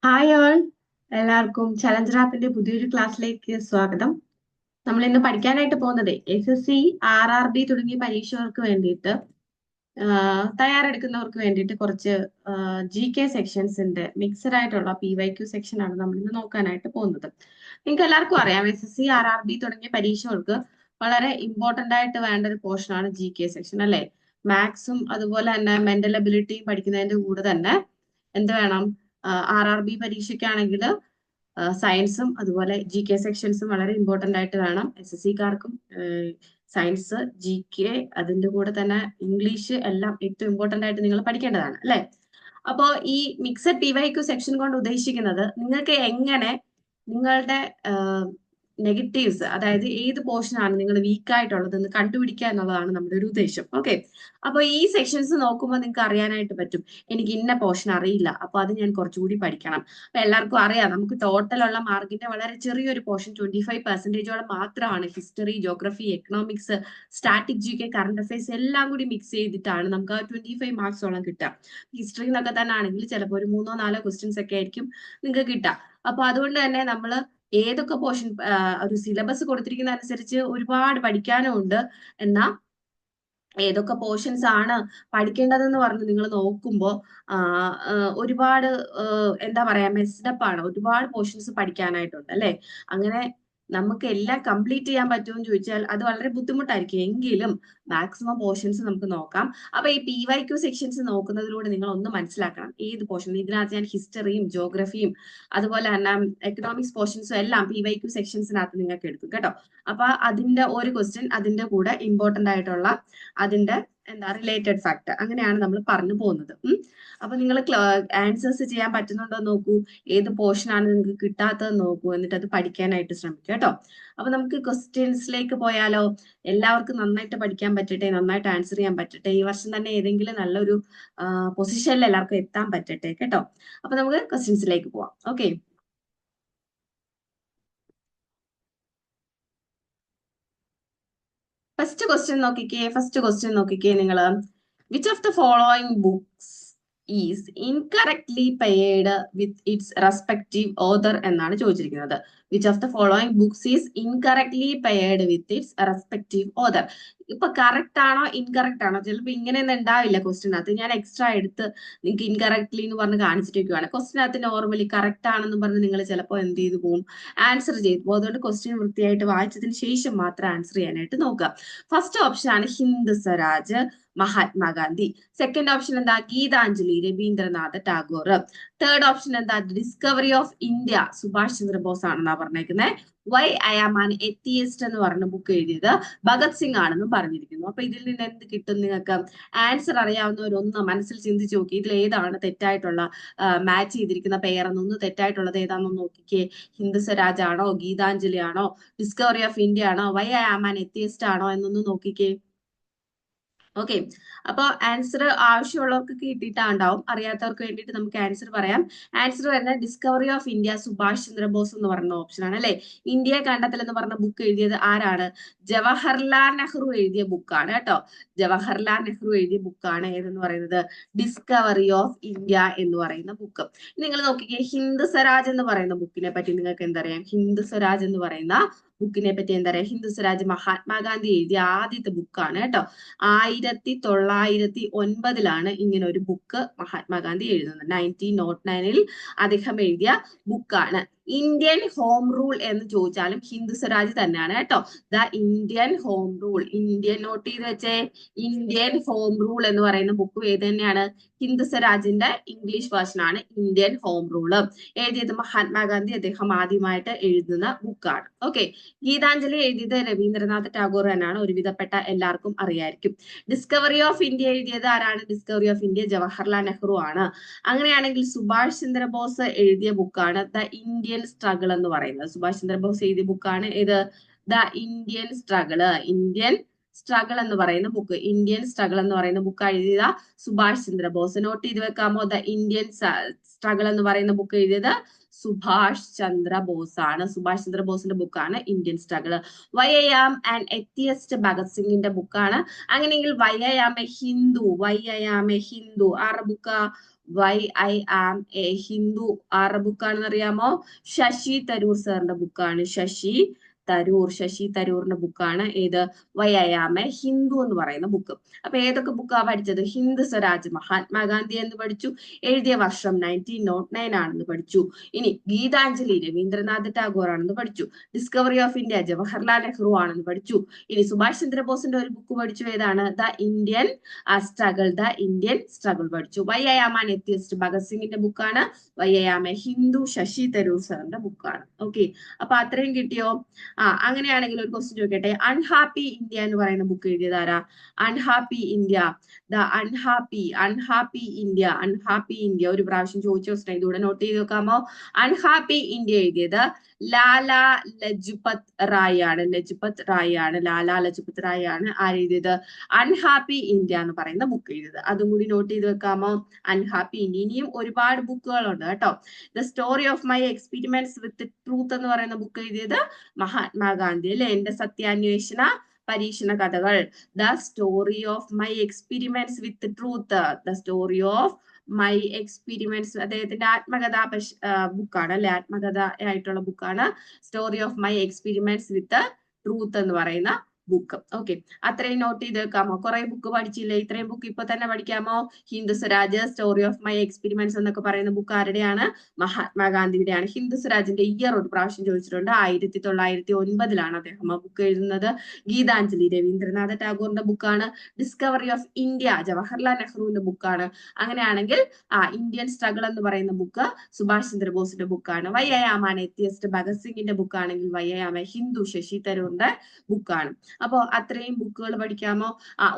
Hi all, എല്ലാവർക്കും challenger ആപ്പിന്റെ പുതിയൊരു ക്ലാസ്സിലേക്ക് സ്വാഗതം. നമ്മൾ ഇന്ന് പഠിക്കാനായിട്ട് പോകുന്നത് SSC, RRB തുടങ്ങിയ പരീക്ഷകൾക്ക് വേണ്ടിയിട്ട് തയ്യാറെടുക്കുന്നവർക്ക് വേണ്ടിയിട്ട് കുറച്ച് GK സെക്ഷൻസിന്റെ മിക്സഡ് ആയിട്ടുള്ള PYQ സെക്ഷൻ ആണ് നമ്മൾ ഇന്ന് നോക്കാനായിട്ട് പോകുന്നത്. നിങ്ങൾക്ക് എല്ലാവർക്കും അറിയാം, SSC, RRB തുടങ്ങിയ പരീക്ഷകൾക്ക് വളരെ ഇമ്പോർട്ടന്റ് ആയിട്ട് വേണ്ട ഒരു പോർഷൻ ആണ് GK സെക്ഷൻ, അല്ലെ? മാത്സും അതുപോലെ തന്നെ മെന്റൽ എബിലിറ്റിയും പഠിക്കുന്നതിന്റെ കൂടെ തന്നെ എന്ത് വേണം? RRB പരീക്ഷയ്ക്കാണെങ്കിൽ സയൻസും അതുപോലെ GK സെക്ഷൻസും വളരെ ഇമ്പോർട്ടന്റ് ആയിട്ട് വേണം. SSCക്കാർക്കും സയൻസ്, GK, അതിന്റെ കൂടെ തന്നെ ഇംഗ്ലീഷ് എല്ലാം ഏറ്റവും ഇമ്പോർട്ടന്റ് ആയിട്ട് നിങ്ങൾ പഠിക്കേണ്ടതാണ്, അല്ലെ? അപ്പോ ഈ മിക്സഡ് PYQ സെക്ഷൻ കൊണ്ട് ഉദ്ദേശിക്കുന്നത് നിങ്ങൾക്ക് എങ്ങനെ നിങ്ങളുടെ നെഗറ്റീവ്സ്, അതായത് ഏത് പോർഷൻ ആണ് നിങ്ങൾ വീക്ക് ആയിട്ടുള്ളതെന്ന് കണ്ടുപിടിക്കുക എന്നുള്ളതാണ് നമ്മുടെ ഒരു ഉദ്ദേശം. ഓക്കെ, അപ്പൊ ഈ സെക്ഷൻസ് നോക്കുമ്പോൾ നിങ്ങൾക്ക് അറിയാനായിട്ട് പറ്റും, എനിക്ക് ഇന്ന പോർഷൻ അറിയില്ല, അപ്പൊ അത് ഞാൻ കുറച്ചുകൂടി പഠിക്കണം. അപ്പൊ എല്ലാവർക്കും അറിയാം, നമുക്ക് ടോട്ടൽ ഉള്ള മാർക്കിന്റെ വളരെ ചെറിയൊരു പോർഷൻ 25% മാത്രമാണ് history, geography, economics, static GK, current affairs എല്ലാം കൂടി മിക്സ് ചെയ്തിട്ടാണ് നമുക്ക് ആ 25 മാർക്സോളം കിട്ടുക. ഹിസ്റ്ററി എന്നൊക്കെ തന്നെ ആണെങ്കിൽ ചിലപ്പോൾ ഒരു 3-4 ക്വസ്റ്റ്യൻസ് ഒക്കെ ആയിരിക്കും നിങ്ങൾക്ക് കിട്ടുക. അപ്പൊ അതുകൊണ്ട് തന്നെ നമ്മൾ ഏതൊക്കെ പോർഷൻ, ഒരു സിലബസ് കൊടുത്തിരിക്കുന്ന അനുസരിച്ച് ഒരുപാട് പഠിക്കാനും ഉണ്ട്. എന്നാൽ ഏതൊക്കെ പോർഷൻസ് ആണ് പഠിക്കേണ്ടതെന്ന് പറഞ്ഞ് നിങ്ങൾ നോക്കുമ്പോൾ ഒരുപാട് എന്താ പറയാ, മെസ്ഡപ്പ് ആണ്. ഒരുപാട് പോർഷൻസ് പഠിക്കാനായിട്ടുണ്ട്, അല്ലെ? അങ്ങനെ നമുക്ക് എല്ലാം കംപ്ലീറ്റ് ചെയ്യാൻ പറ്റുമെന്ന് ചോദിച്ചാൽ അത് വളരെ ബുദ്ധിമുട്ടായിരിക്കും. എങ്കിലും മാക്സിമം പോർഷൻസ് നമുക്ക് നോക്കാം. അപ്പൊ ഈ PYQ സെക്ഷൻസ് നോക്കുന്നതിലൂടെ നിങ്ങൾ ഒന്ന് മനസ്സിലാക്കണം ഏത് പോർഷൻ. ഇതിനകത്ത് ഞാൻ ഹിസ്റ്ററിയും ജോഗ്രഫിയും അതുപോലെ തന്നെ എക്കണോമിക്സ് പോർഷൻസും എല്ലാം PYQ സെക്ഷൻസിനകത്ത് നിങ്ങൾക്ക് എടുക്കും കേട്ടോ. അപ്പൊ അതിന്റെ ഒരു ക്വസ്റ്റ്യൻ, അതിന്റെ കൂടെ ഇമ്പോർട്ടന്റ് ആയിട്ടുള്ള അതിന്റെ റിലേറ്റഡ് ഫാക്ടർ, അങ്ങനെയാണ് നമ്മൾ പറഞ്ഞു പോകുന്നത്. അപ്പൊ നിങ്ങൾ ആൻസേഴ്സ് ചെയ്യാൻ പറ്റുന്നുണ്ടോ നോക്കൂ, ഏത് പോർഷൻ ആണ് നിങ്ങൾക്ക് കിട്ടാത്തത് നോക്കൂ, എന്നിട്ട് അത് പഠിക്കാനായിട്ട് ശ്രമിക്കുക കേട്ടോ. അപ്പൊ നമുക്ക് ക്വസ്റ്റ്യൻസിലേക്ക് പോയാലോ? എല്ലാവർക്കും നന്നായിട്ട് പഠിക്കാൻ പറ്റട്ടെ, നന്നായിട്ട് ആൻസർ ചെയ്യാൻ പറ്റട്ടെ, ഈ വർഷം തന്നെ ഏതെങ്കിലും നല്ലൊരു പൊസിഷനിൽ എല്ലാവർക്കും എത്താൻ പറ്റട്ടെ കേട്ടോ. അപ്പൊ നമുക്ക് ക്വസ്റ്റ്യൻസിലേക്ക് പോവാം. ഓക്കെ, ഫസ്റ്റ് ക്വസ്റ്റ്യൻ നോക്കിക്കേ നിങ്ങൾ. Which of the following books is incorrectly paired with its respective author എന്നാണ് ചോദിച്ചിരിക്കുന്നത്. Which of the following books is incorrectly paired with its respective author. ഇപ്പൊ കറക്റ്റ് ആണോ ഇൻകറക്റ്റ് ആണോ? ചിലപ്പോ ഇങ്ങനെയൊന്നും ഉണ്ടാവില്ല ക്വസ്റ്റിനകത്ത്. ഞാൻ എക്സ്ട്രാ എടുത്ത് നിങ്ങൾക്ക് ഇൻകറക്ട്ലി എന്ന് പറഞ്ഞ് കാണിച്ചിട്ടേക്കുവാണ്. ക്വസ്റ്റിനകത്ത് നോർമലി കറക്റ്റ് ആണെന്ന് പറഞ്ഞ് നിങ്ങൾ ചിലപ്പോൾ എന്ത് ചെയ്തു പോകും, ആൻസർ ചെയ്തു പോകും. അതുകൊണ്ട് ക്വസ്റ്റ്യൻ വൃത്തിയായിട്ട് വായിച്ചതിന് ശേഷം മാത്രം ആൻസർ ചെയ്യാനായിട്ട് നോക്കുക. ഫസ്റ്റ് ഓപ്ഷൻ ആണ് ഹിന്ദ് സ്വരാജ്, മഹാത്മാഗാന്ധി. സെക്കൻഡ് ഓപ്ഷൻ എന്താ? ഗീതാഞ്ജലി, രവീന്ദ്രനാഥ ടാഗോർ. തേർഡ് ഓപ്ഷൻ എന്താ? Discovery of India, Subhash Chandra Bose ആണെന്നാ പറഞ്ഞേക്കുന്നത്. Why I am an atheist എന്ന് പറഞ്ഞ ബുക്ക് എഴുതിയത് ഭഗത് സിംഗ് ആണെന്ന് പറഞ്ഞിരിക്കുന്നു. അപ്പൊ ഇതിൽ നിന്ന് എന്ത് കിട്ടും നിങ്ങൾക്ക്? ആൻസർ അറിയാവുന്നവരൊന്ന് മനസ്സിൽ ചിന്തിച്ചു നോക്കി, ഇതിൽ ഏതാണ് തെറ്റായിട്ടുള്ള മാച്ച് ചെയ്തിരിക്കുന്ന പെയർ എന്നൊന്ന്, തെറ്റായിട്ടുള്ളത് ഏതാണെന്ന് നോക്കിക്കേ. ഹിന്ദ് സ്വരാജ് ആണോ, ഗീതാഞ്ജലി ആണോ, ഡിസ്കവറി ഓഫ് ഇന്ത്യ ആണോ, why I am an atheist ആണോ എന്നൊന്ന് നോക്കിക്കേ. ഓക്കെ, അപ്പൊ ആൻസർ ആവശ്യമുള്ളവർക്ക് കിട്ടിയിട്ടുണ്ടാവും, അറിയാത്തവർക്ക് വേണ്ടിയിട്ട് നമുക്ക് ആൻസർ പറയാം. ആൻസർ വരുന്നത് discovery of India, Subhash Chandrabose എന്ന് പറയുന്ന ഓപ്ഷൻ ആണ്, അല്ലെ? ഇന്ത്യ കണ്ടെത്തൽ എന്ന് പറഞ്ഞ ബുക്ക് എഴുതിയത് ആരാണ്? ജവഹർലാൽ നെഹ്റു എഴുതിയ ബുക്കാണ് കേട്ടോ. ജവഹർലാൽ നെഹ്റു എഴുതിയ ബുക്കാണ് ഏതെന്ന് പറയുന്നത്? ഡിസ്കവറി ഓഫ് ഇന്ത്യ എന്ന് പറയുന്ന ബുക്ക്. നിങ്ങൾ നോക്കിക്കേ, ഹിന്ദ് സ്വരാജ് എന്ന് പറയുന്ന ബുക്കിനെ പറ്റി നിങ്ങൾക്ക് എന്തറിയാം? ഹിന്ദ് സ്വരാജ് എന്ന് പറയുന്ന ബുക്കിനെ പറ്റി എന്താ പറയാ? ഹിന്ദ് സ്വരാജ് മഹാത്മാഗാന്ധി എഴുതിയ ആദ്യത്തെ ബുക്കാണ് കേട്ടോ. 1909 ഇങ്ങനെ ഒരു ബുക്ക് മഹാത്മാഗാന്ധി എഴുതുന്നത്. 1909 അദ്ദേഹം എഴുതിയ ബുക്കാണ്. ഇന്ത്യൻ ഹോം റൂൾ എന്ന് ചോദിച്ചാലും ഹിന്ദ് സ്വരാജ് തന്നെയാണ് കേട്ടോ. The Indian home rule, Indian note ചെയ്ത് വെച്ചേ. ഇന്ത്യൻ ഹോം റൂൾ എന്ന് പറയുന്ന ബുക്ക് ഏത് തന്നെയാണ്? ഹിന്ദ് സ്വരാജിന്റെ ഇംഗ്ലീഷ് വേർഷൻ ആണ് ഇന്ത്യൻ ഹോം റൂള്. എഴുതിയത് മഹാത്മാഗാന്ധി, അദ്ദേഹം ആദ്യമായിട്ട് എഴുതുന്ന ബുക്കാണ്. ഓക്കെ, ഗീതാഞ്ജലി എഴുതിയത് രവീന്ദ്രനാഥ് ടാഗോർ തന്നെയാണ്, ഒരുവിധപ്പെട്ട എല്ലാവർക്കും അറിയായിരിക്കും. ഡിസ്കവറി ഓഫ് ഇന്ത്യ എഴുതിയത് ആരാണ്? Discovery of India Jawaharlal Nehru ആണ്. അങ്ങനെയാണെങ്കിൽ സുഭാഷ് ചന്ദ്രബോസ് എഴുതിയ ബുക്കാണ് ദ ഇന്ത്യൻ സ്ട്രഗിൾ എന്ന് പറയുന്നത്. സുഭാഷ് ചന്ദ്രബോസ് എഴുതിയ ബുക്കാണ് ഏത്? The Indian struggle, Indian struggle എന്ന് പറയുന്ന ബുക്ക്, ഇന്ത്യൻ സ്ട്രഗിൾ എന്ന് പറയുന്ന ബുക്ക് എഴുതിയത് സുഭാഷ് ചന്ദ്രബോസ്. നോട്ട് ചെയ്ത് വെക്കാമോ? ദ ഇന്ത്യൻ സ്ട്രഗിൾ എന്ന് പറയുന്ന ബുക്ക് എഴുതിയത് സുഭാഷ് ചന്ദ്രബോസ് ആണ്. സുഭാഷ് ചന്ദ്രബോസിന്റെ ബുക്കാണ് Indian struggle. Why I am an atheist Bhagat സിംഗിന്റെ ബുക്കാണ്. അങ്ങനെയെങ്കിൽ why I am a Hindu, why I am a Hindu ആരുടെ ബുക്കാ? Why I am a Hindu ആരുടെ ബുക്കാണെന്ന് അറിയാമോ? ശശി തരൂർ സാറിന്റെ ബുക്കാണ്. ശശി തരൂറിന്റെ ബുക്കാണ് ഏത്? Why I am a Hindu എന്ന് പറയുന്ന ബുക്ക്. അപ്പൊ ഏതൊക്കെ ബുക്കാ പഠിച്ചത്? ഹിന്ദ് സ്വരാജ് മഹാത്മാഗാന്ധി എന്ന് പഠിച്ചു. എഴുതിയ വർഷം 1909 ആണെന്ന് പഠിച്ചു. ഇനി ഗീതാഞ്ജലി രവീന്ദ്രനാഥ് ടാഗോർ ആണെന്ന് പഠിച്ചു. Discovery of India Jawaharlal Nehru ആണെന്ന് പഠിച്ചു. ഇനി സുഭാഷ് ചന്ദ്രബോസിന്റെ ഒരു ബുക്ക് പഠിച്ചു, ഏതാണ്? ദ ഇന്ത്യൻ സ്ട്രഗിൾ പഠിച്ചു. Why I am an atheist Bhagat സിംഗിന്റെ ബുക്കാണ്. Why I am a Hindu Shashi Tharoor സാറിന്റെ ബുക്കാണ്. ഓക്കെ, അപ്പൊ അത്രയും കിട്ടിയോ? അങ്ങനെയാണെങ്കിൽ ഒരു ക്വസ്റ്റ്യൻ ചോദിക്കട്ടെ. അൺഹാപ്പി ഇന്ത്യ എന്ന് പറയുന്ന ബുക്ക് എഴുതിയതാരാ? Unhappy India, the unhappy India ഒരു പ്രാവശ്യം ചോദിച്ച ക്വസ്റ്റ്യൻ, ഇതുകൂടെ നോട്ട് ചെയ്ത് വെക്കാമോ? അൺഹാപ്പി ഇന്ത്യ എഴുതിയത് ലാലാ ലജ്പത് റായ് ആണ്. ലാലാ ലജ്പത് റായ് ആണ് ആരെഴുതിയത്? അൺഹാപ്പി ഇന്ത്യ എന്ന് പറയുന്ന ബുക്ക് എഴുതിയത്. അതും കൂടി നോട്ട് ചെയ്ത് വെക്കാമോ? Unhappy India. ഇനിയും ഒരുപാട് ബുക്കുകളുണ്ട് കേട്ടോ. The story of my experiments with truth എന്ന് പറയുന്ന ബുക്ക് എഴുതിയത് മഹാത്മാഗാന്ധി അല്ലെ? എന്റെ സത്യാന്വേഷണ പരീക്ഷണ കഥകൾ. The story of my experiments with truth, അദ്ദേഹത്തിന്റെ ആത്മകഥാ ബുക്കാണ് അല്ലെ? ആത്മകഥ ആയിട്ടുള്ള ബുക്കാണ് story of my experiments with truth എന്ന് പറയുന്ന ബുക്ക്. ഓക്കെ, അത്രയും നോട്ട് ചെയ്ത് വെക്കാമോ? കുറെ ബുക്ക് പഠിച്ചില്ലേ? ഇത്രയും ബുക്ക് ഇപ്പൊ തന്നെ പഠിക്കാമോ? Hindu Swaraj, story of my experiments എന്നൊക്കെ പറയുന്ന ബുക്ക് ആരുടെയാണ്? മഹാത്മാഗാന്ധിയുടെയാണ്. ഹിന്ദു സ്വരാജിന്റെ ഇയർ ഒരു പ്രാവശ്യം ചോദിച്ചിട്ടുണ്ട്. 1909 അദ്ദേഹം ആ ബുക്ക് എഴുതുന്നത്. ഗീതാഞ്ജലി രവീന്ദ്രനാഥ ടാഗോറിന്റെ ബുക്കാണ്. ഡിസ്കവറി ഓഫ് ഇന്ത്യ ജവഹർലാൽ നെഹ്റുവിന്റെ ബുക്കാണ്. അങ്ങനെയാണെങ്കിൽ ഇന്ത്യൻ സ്ട്രഗിൾ എന്ന് പറയുന്ന ബുക്ക് സുഭാഷ് ചന്ദ്രബോസിന്റെ ബുക്കാണ്. Why I am an atheist Bhagat സിംഗിന്റെ ബുക്കാണെങ്കിൽ why I am a Hindu Shashi തരൂറിന്റെ ബുക്കാണ്. അപ്പോ അത്രയും ബുക്കുകൾ പഠിക്കാമോ?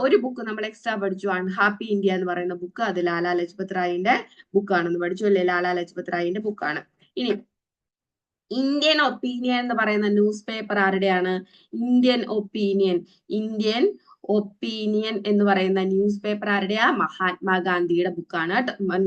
ഒരു ബുക്ക് നമ്മൾ എക്സ്ട്രാ പഠിച്ചു, അൺഹാപ്പി ഇന്ത്യ എന്ന് പറയുന്ന ബുക്ക്. അത് ലാലാ ലജ്പത് റായിന്റെ ബുക്കാണെന്ന് പഠിച്ചു അല്ലേ? ലാലാ ലജ്പത് റായിന്റെ ബുക്കാണ്. ഇനി ഇന്ത്യൻ ഒപ്പീനിയൻ എന്ന് പറയുന്ന ന്യൂസ് പേപ്പർ ആരുടെയാണ്? ഇന്ത്യൻ ഒപ്പീനിയൻ എന്ന് പറയുന്ന ന്യൂസ് പേപ്പർ ആരുടെയാ? മഹാത്മാഗാന്ധിയുടെ ബുക്കാണ്,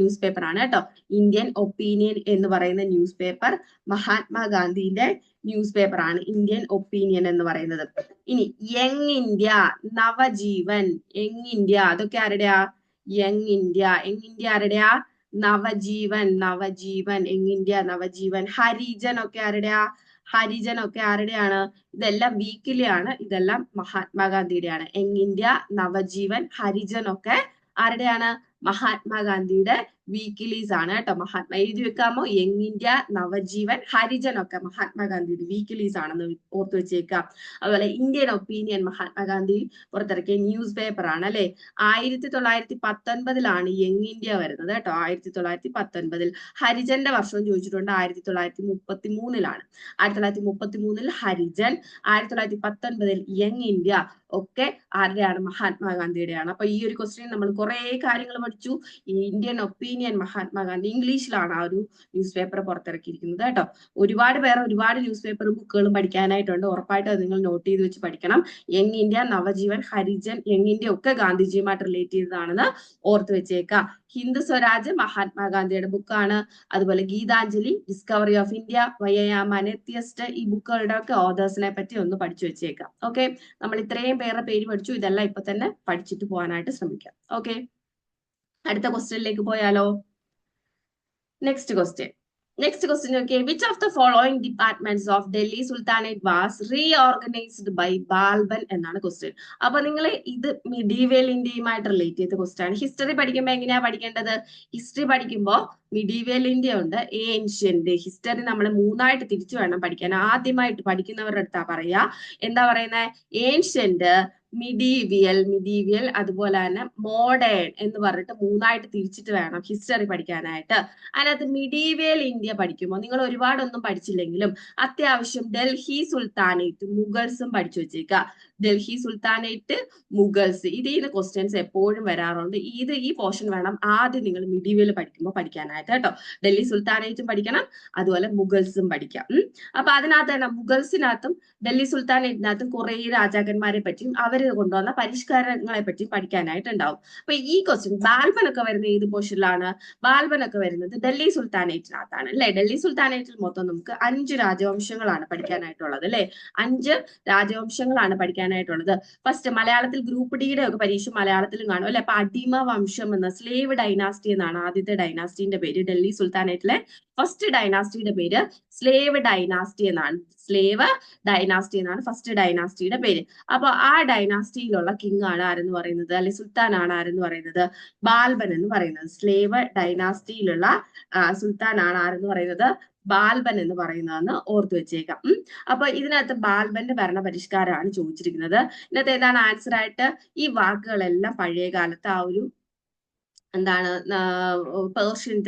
ന്യൂസ് പേപ്പർ ആണ് കേട്ടോ. ഇന്ത്യൻ ഒപ്പീനിയൻ എന്ന് പറയുന്ന ന്യൂസ് പേപ്പർ മഹാത്മാഗാന്ധിയുടെ ന്യൂസ് പേപ്പർ ആണ് ഇന്ത്യൻ ഒപ്പീനിയൻ എന്ന് പറയുന്നത്. ഇനി young India, Navjivan, young India അതൊക്കെ ആരുടെയാ? യങ് ഇന്ത്യ ആരുടെയാ? Navjivan, young India Navjivan. ഹരിജൻ ഒക്കെ ആരുടെയാണ്? ഇതെല്ലാം വീക്കിലി ആണ്, ഇതെല്ലാം മഹാത്മാഗാന്ധിയുടെയാണ്. യങ് ഇന്ത്യ, നവജീവൻ, ഹരിജൻ ഒക്കെ ആരുടെയാണ്? മഹാത്മാഗാന്ധിയുടെ വീക്കിലീസ് ആണ് കേട്ടോ. എഴുതി വെക്കാമോ? യങ് ഇന്ത്യ, നവജീവൻ, ഹരിജൻ ഒക്കെ മഹാത്മാഗാന്ധിയുടെ വീക്കിലീസ് ആണെന്ന് ഓർത്തു വെച്ചേക്കാം. അതുപോലെ ഇന്ത്യൻ ഒപ്പീനിയൻ മഹാത്മാഗാന്ധി പുറത്തിറക്കിയ ന്യൂസ് പേപ്പർ ആണ് അല്ലെ? 1919 യങ് ഇന്ത്യ വരുന്നത് കേട്ടോ. 1919. ഹരിജന്റെ വർഷവും ചോദിച്ചിട്ടുണ്ട്. 1933 1933 ഹരിജൻ, 1919 യങ് ഇന്ത്യ ഒക്കെ ആരുടെയാണ്? മഹാത്മാഗാന്ധിയുടെയാണ്. അപ്പൊ ഈ ഒരു ക്വസ്റ്റ്യൻ നമ്മൾ കുറെ കാര്യങ്ങൾ പഠിച്ചു. ഈ ഇന്ത്യൻ ഒപ്പീനിയൻ മഹാത്മാഗാന്ധി ഇംഗ്ലീഷിലാണ് ആ ഒരു ന്യൂസ് പേപ്പർ പുറത്തിറക്കിയിരിക്കുന്നത് കേട്ടോ. ഒരുപാട് ന്യൂസ് പേപ്പറും ബുക്കുകളും പഠിക്കാനായിട്ടുണ്ട്. ഉറപ്പായിട്ട് അത് നിങ്ങൾ നോട്ട് ചെയ്ത് വെച്ച് പഠിക്കണം. Young India, Navjivan, Harijan, young India ഒക്കെ ഗാന്ധിജിയുമായിട്ട് റിലേറ്റ് ചെയ്തതാണെന്ന് ഓർത്ത് വെച്ചേക്കാം. ഹിന്ദു സ്വരാജ് മഹാത്മാഗാന്ധിയുടെ ബുക്കാണ്. അതുപോലെ Gitanjali, discovery of India, why I am an atheist, ഈ ബുക്കുകളുടെ ഒക്കെ ഓതേഴ്സിനെ പറ്റി ഒന്ന് പഠിച്ചു വെച്ചേക്കാം. ഓക്കെ, നമ്മൾ ഇത്രയും പേരുടെ പേര് പഠിച്ചു. ഇതെല്ലാം ഇപ്പൊ തന്നെ പഠിച്ചിട്ട് പോകാനായിട്ട് ശ്രമിക്കാം. ഓക്കെ, അടുത്ത ക്വസ്റ്റ്യനിലേക്ക് പോയാലോ? നെക്സ്റ്റ് ക്വസ്റ്റ്യൻ നോക്കിയേ. Which of the following departments of Delhi sultanate was reorganised by Balban എന്നാണ് ക്വസ്റ്റ്യൻ. അപ്പൊ നിങ്ങൾ ഇത് മിഡീവൽ ഇന്ത്യയുമായിട്ട് റിലേറ്റ് ചെയ്ത ക്വസ്റ്റ്യൻ ആണ്. ഹിസ്റ്ററി പഠിക്കുമ്പോൾ എങ്ങനെയാ പഠിക്കേണ്ടത്? ഹിസ്റ്ററി പഠിക്കുമ്പോൾ മിഡീവൽ ഇന്ത്യ ഉണ്ട്, ഏൻഷ്യന്റ്. ഹിസ്റ്ററി നമ്മൾ 3ആയിട്ട് തിരിച്ചു വേണം പഠിക്കാൻ. ആദ്യമായിട്ട് പഠിക്കുന്നവരുടെ അടുത്താ പറയാ. എന്താ പറയുന്നത്? ഏൻഷ്യന്റ്, മിഡീവിയൽ, അതുപോലെ തന്നെ മോഡേൺ എന്ന് പറഞ്ഞിട്ട് 3ആയിട്ട് തിരിച്ചിട്ട് വേണം ഹിസ്റ്ററി പഠിക്കാനായിട്ട്. അതിനകത്ത് മിഡീവിയൽ ഇന്ത്യ പഠിക്കുമ്പോൾ നിങ്ങൾ ഒരുപാടൊന്നും പഠിച്ചില്ലെങ്കിലും അത്യാവശ്യം ഡൽഹി സുൽത്താനേറ്റ്, മുഗൾസും പഠിച്ചു വെച്ചേക്കുക. Delhi sultanate, Mughals. ഇതിന്ന് ക്വസ്റ്റ്യൻസ് എപ്പോഴും വരാറുണ്ട്. ഈ പോർഷൻ വേണം ആദ്യം നിങ്ങൾ മിഡീവൽ പഠിക്കുമ്പോൾ പഠിക്കാനായിട്ട് കേട്ടോ. ഡൽഹി സുൽത്താനേറ്റും പഠിക്കണം, അതുപോലെ മുഗൾസും പഠിക്കാം. അപ്പൊ അതിനകത്ത് തന്നെ മുഗൾസിനകത്തും ഡൽഹി സുൽത്താനേറ്റിനകത്തും കുറെ രാജാക്കന്മാരെ പറ്റിയും അവർ കൊണ്ടുവന്ന പരിഷ്കാരങ്ങളെ പറ്റിയും പഠിക്കാനായിട്ട് ഉണ്ടാവും. അപ്പൊ ഈ ക്വസ്റ്റ്യൻ ബാൽബനൊക്കെ വരുന്ന ഏത് പോർഷനിലാണ്? ബാൽബനൊക്കെ വരുന്നത് ഡൽഹി സുൽത്താനേറ്റിനകത്താണ് അല്ലെ. ഡൽഹി സുൽത്താനേറ്റിൽ മൊത്തം നമുക്ക് 5 രാജവംശങ്ങളാണ് പഠിക്കാനായിട്ടുള്ളത് അല്ലെ. 5 രാജവംശങ്ങളാണ് പഠിക്കാനായിട്ടുള്ളത്. ഫസ്റ്റ് മലയാളത്തിൽ ഗ്രൂപ്പ് ഡിയുടെ ഒക്കെ പരീക്ഷ മലയാളത്തിലും കാണും അല്ലെ. അപ്പൊ അടിമ വംശം എന്ന സ്ലേവ് ഡൈനാസ്റ്റി എന്നാണ് ആദ്യത്തെ ഡൈനാസ്റ്റിന്റെ പേര്. ഡൽഹി സുൽത്താനേറ്റിലെ ഫസ്റ്റ് ഡൈനാസ്റ്റിയുടെ പേര് സ്ലേവ് ഡൈനാസ്റ്റി എന്നാണ്. സ്ലേവ് ഡൈനാസ്റ്റി എന്നാണ് ഫസ്റ്റ് ഡൈനാസ്റ്റിയുടെ പേര്. അപ്പൊ ആ ഡൈനാസ്റ്റിയിലുള്ള കിങ് ആണ് ആരെന്ന് പറയുന്നത്, അല്ലെ സുൽത്താൻ ആണ് ആരെന്ന് പറയുന്നത്? ബാൽബൻ എന്ന് പറയുന്നത്. സ്ലേവ് ഡൈനാസ്റ്റിയിലുള്ള സുൽത്താൻ ആണ് ആരെന്ന് പറയുന്നത്? ബാൽബൻ എന്ന് പറയുന്നതെന്ന് ഓർത്തു വെച്ചേക്കാം. അപ്പൊ ഇതിനകത്ത് ബാൽബന്റെ ഭരണപരിഷ്കാരമാണ് ചോദിച്ചിരിക്കുന്നത്. ഇതിനകത്ത് ഏതാണ് ആൻസർ ആയിട്ട്? ഈ വാക്കുകളെല്ലാം പഴയ കാലത്ത് ആ ഒരു എന്താണ് പേർഷ്യൻ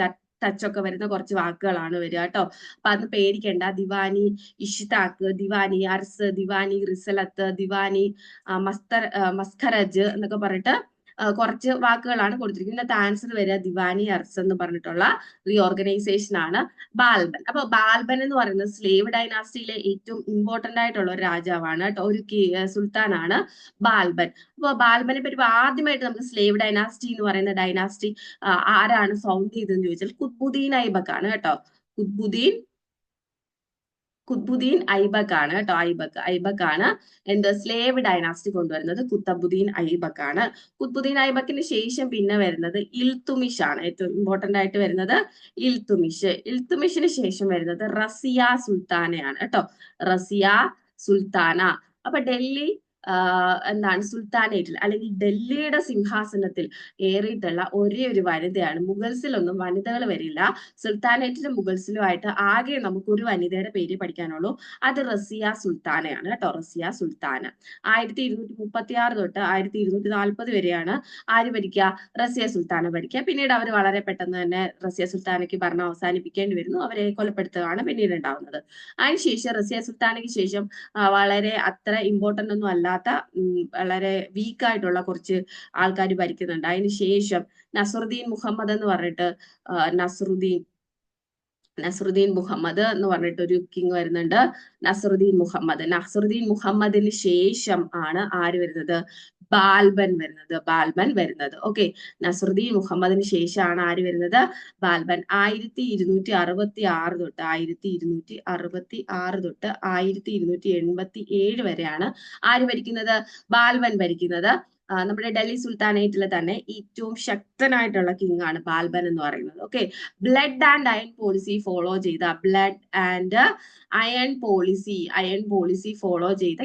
ടച്ച് ഒക്കെ വരുന്ന കുറച്ച് വാക്കുകളാണ് വരിക കേട്ടോ. അപ്പൊ അത് പേടിക്കണ്ട. ദിവാനി ഇഷ്താഖ്, ദിവാനി അർസ്, ദിവാനി റിസലത്ത്, ദിവാനി മസ്ഖറജ് എന്നൊക്കെ പറഞ്ഞിട്ട് കുറച്ച് വാക്കുകളാണ് കൊടുത്തിരിക്കുന്നത്. ഇതിനകത്ത് ആൻസർ വരിക ദിവാനി അർസ് എന്ന് പറഞ്ഞിട്ടുള്ള റീഓർഗനൈസേഷൻ ആണ് ബാൽബൻ. അപ്പൊ ബാൽബൻ എന്ന് പറയുന്നത് സ്ലേവ് ഡൈനാസ്റ്റിയിലെ ഏറ്റവും ഇമ്പോർട്ടന്റ് ആയിട്ടുള്ള ഒരു രാജാവാണ് കേട്ടോ, ഒരു സുൽത്താനാണ് ബാൽബൻ. അപ്പൊ ബാൽബനെ പറ്റി ആദ്യമായിട്ട് നമുക്ക് സ്ലേവ് ഡൈനാസ്റ്റി എന്ന് പറയുന്ന ഡൈനാസ്റ്റി ആരാണ് ഫൗണ്ട് ചെയ്തതെന്ന് ചോദിച്ചാൽ കുത്ബുദ്ദീൻ ഐബക്ക് ആണ് കേട്ടോ. കുത്ബുദ്ദീൻ ഐബക്ക് ആണ് കേട്ടോ. ഐബക്ക് ആണ് എന്ത് സ്ലേവ് ഡൈനാസ്റ്റി കൊണ്ടുവരുന്നത്. കുത്തബുദ്ദീൻ ഐബക്ക് ആണ്. കുത്ബുദ്ദീൻ ഐബക്കിന് ശേഷം പിന്നെ വരുന്നത് ഇൽത്തുമിഷ് ആണ്. ഏറ്റവും ഇമ്പോർട്ടന്റ് ആയിട്ട് വരുന്നത് ഇൽത്തുമിഷിന് ശേഷം വരുന്നത് റസിയ സുൽത്താനയാണ് കേട്ടോ. റസിയ സുൽത്താന. അപ്പൊ ഡൽഹി എന്താണ് സുൽത്താനേറ്റിൽ അല്ലെങ്കിൽ ഡൽഹിയുടെ സിംഹാസനത്തിൽ ഏറിയിട്ടുള്ള ഒരേ ഒരു വനിതയാണ്. മുഗൾസിലൊന്നും വനിതകൾ വരില്ല. സുൽത്താനേറ്റിലും മുഗൾസിലും ആയിട്ട് ആകെ നമുക്ക് ഒരു വനിതയുടെ പേര് പഠിക്കാനുള്ളൂ. അത് റസിയ സുൽത്താനയാണ് കേട്ടോ. റസിയ സുൽത്താന 1236 തൊട്ട് 1240 വരെയാണ് ആര് ഭരിക്കുക? റസിയ സുൽത്താന ഭരിക്കുക. പിന്നീട് അവർ വളരെ പെട്ടെന്ന് തന്നെ റസിയ സുൽത്താനയ്ക്ക് ഭരണം അവസാനിപ്പിക്കേണ്ടി വരുന്നു. അവരെ കൊലപ്പെടുത്തുകയാണ് പിന്നീട് ഉണ്ടാവുന്നത്. അതിനുശേഷം റസിയ സുൽത്താനയ്ക്ക് ശേഷം വളരെ അത്ര ഇമ്പോർട്ടന്റ് ഒന്നും അല്ലാത്ത വളരെ വീക്ക് ആയിട്ടുള്ള കുറച്ച് ആൾക്കാർ ഭരിക്കുന്നുണ്ട്. അതിന് ശേഷം നസറുദ്ദീൻ മുഹമ്മദ് എന്ന് പറഞ്ഞിട്ട് നസറുദ്ദീൻ മുഹമ്മദ് എന്ന് പറഞ്ഞിട്ട് ഒരു കിങ് വരുന്നുണ്ട്. നസറുദ്ദീൻ മുഹമ്മദിന് ശേഷം ആണ് ആര് വരുന്നത്? ബാൽബൻ വരുന്നത്. ഓക്കെ, നസറുദ്ദീൻ മുഹമ്മദിന് ശേഷമാണ് ആര് വരുന്നത്? ബാൽബൻ. 1266 തൊട്ട് 1287 വരെയാണ് ആര് ഭരിക്കുന്നത്? ബാൽബൻ ഭരിക്കുന്നത്. നമ്മുടെ ഡൽഹി സുൽത്താനേറ്റിലെ തന്നെ ഏറ്റവും ശക്തനായിട്ടുള്ള കിങ് ആണ് ബാൽബൻ എന്ന് പറയുന്നത്. Okay, blood and iron policy follow ചെയ്ത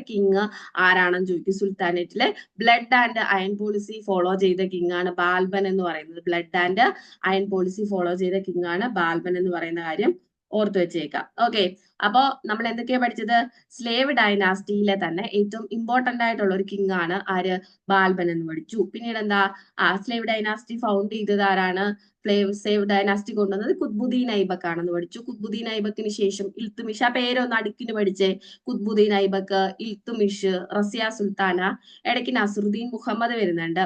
കിങ് ആരാണെന്ന് ചോദിക്കും. സുൽത്താനേറ്റിലെ blood and iron policy follow ചെയ്ത കിങ് ആണ് ബാൽബൻ എന്ന് പറയുന്നത്. Blood and iron policy follow ചെയ്ത കിങ് ആണ് ബാൽബൻ എന്ന് പറയുന്ന കാര്യം ഓർത്തു വെച്ചേക്കാം. ഓക്കെ, അപ്പോ നമ്മൾ എന്തൊക്കെയാ പഠിച്ചത്? സ്ലേവ് ഡൈനാസ്റ്റിയിലെ തന്നെ ഏറ്റവും ഇമ്പോർട്ടന്റ് ആയിട്ടുള്ള ഒരു കിങ് ആണ് ആര്? ബാൽബൻ എന്ന് പഠിച്ചു. പിന്നീട് എന്താ? സ്ലേവ് ഡൈനാസ്റ്റി ഫൗണ്ട് ചെയ്തത് ആരാണ്? സ്ലേവ് ഡൈനാസ്റ്റി കൊണ്ടുവന്നത് കുത്ബുദ്ദീൻ ഐബക്ക് ആണെന്ന് പഠിച്ചു. കുത്ബുദ്ദീൻ ഐബക്കിന് ശേഷം ഇൽത്തുമിഷ്. ആ പേരൊന്ന് അടുക്കിന് പഠിച്ചേ. കുത്ബുദ്ദീൻ ഐബക്ക്, ഇൽത്തുമിഷ്, റസിയ സുൽത്താന, ഇടയ്ക്ക് നസറുദ്ദീൻ മുഹമ്മദ് വരുന്നുണ്ട്.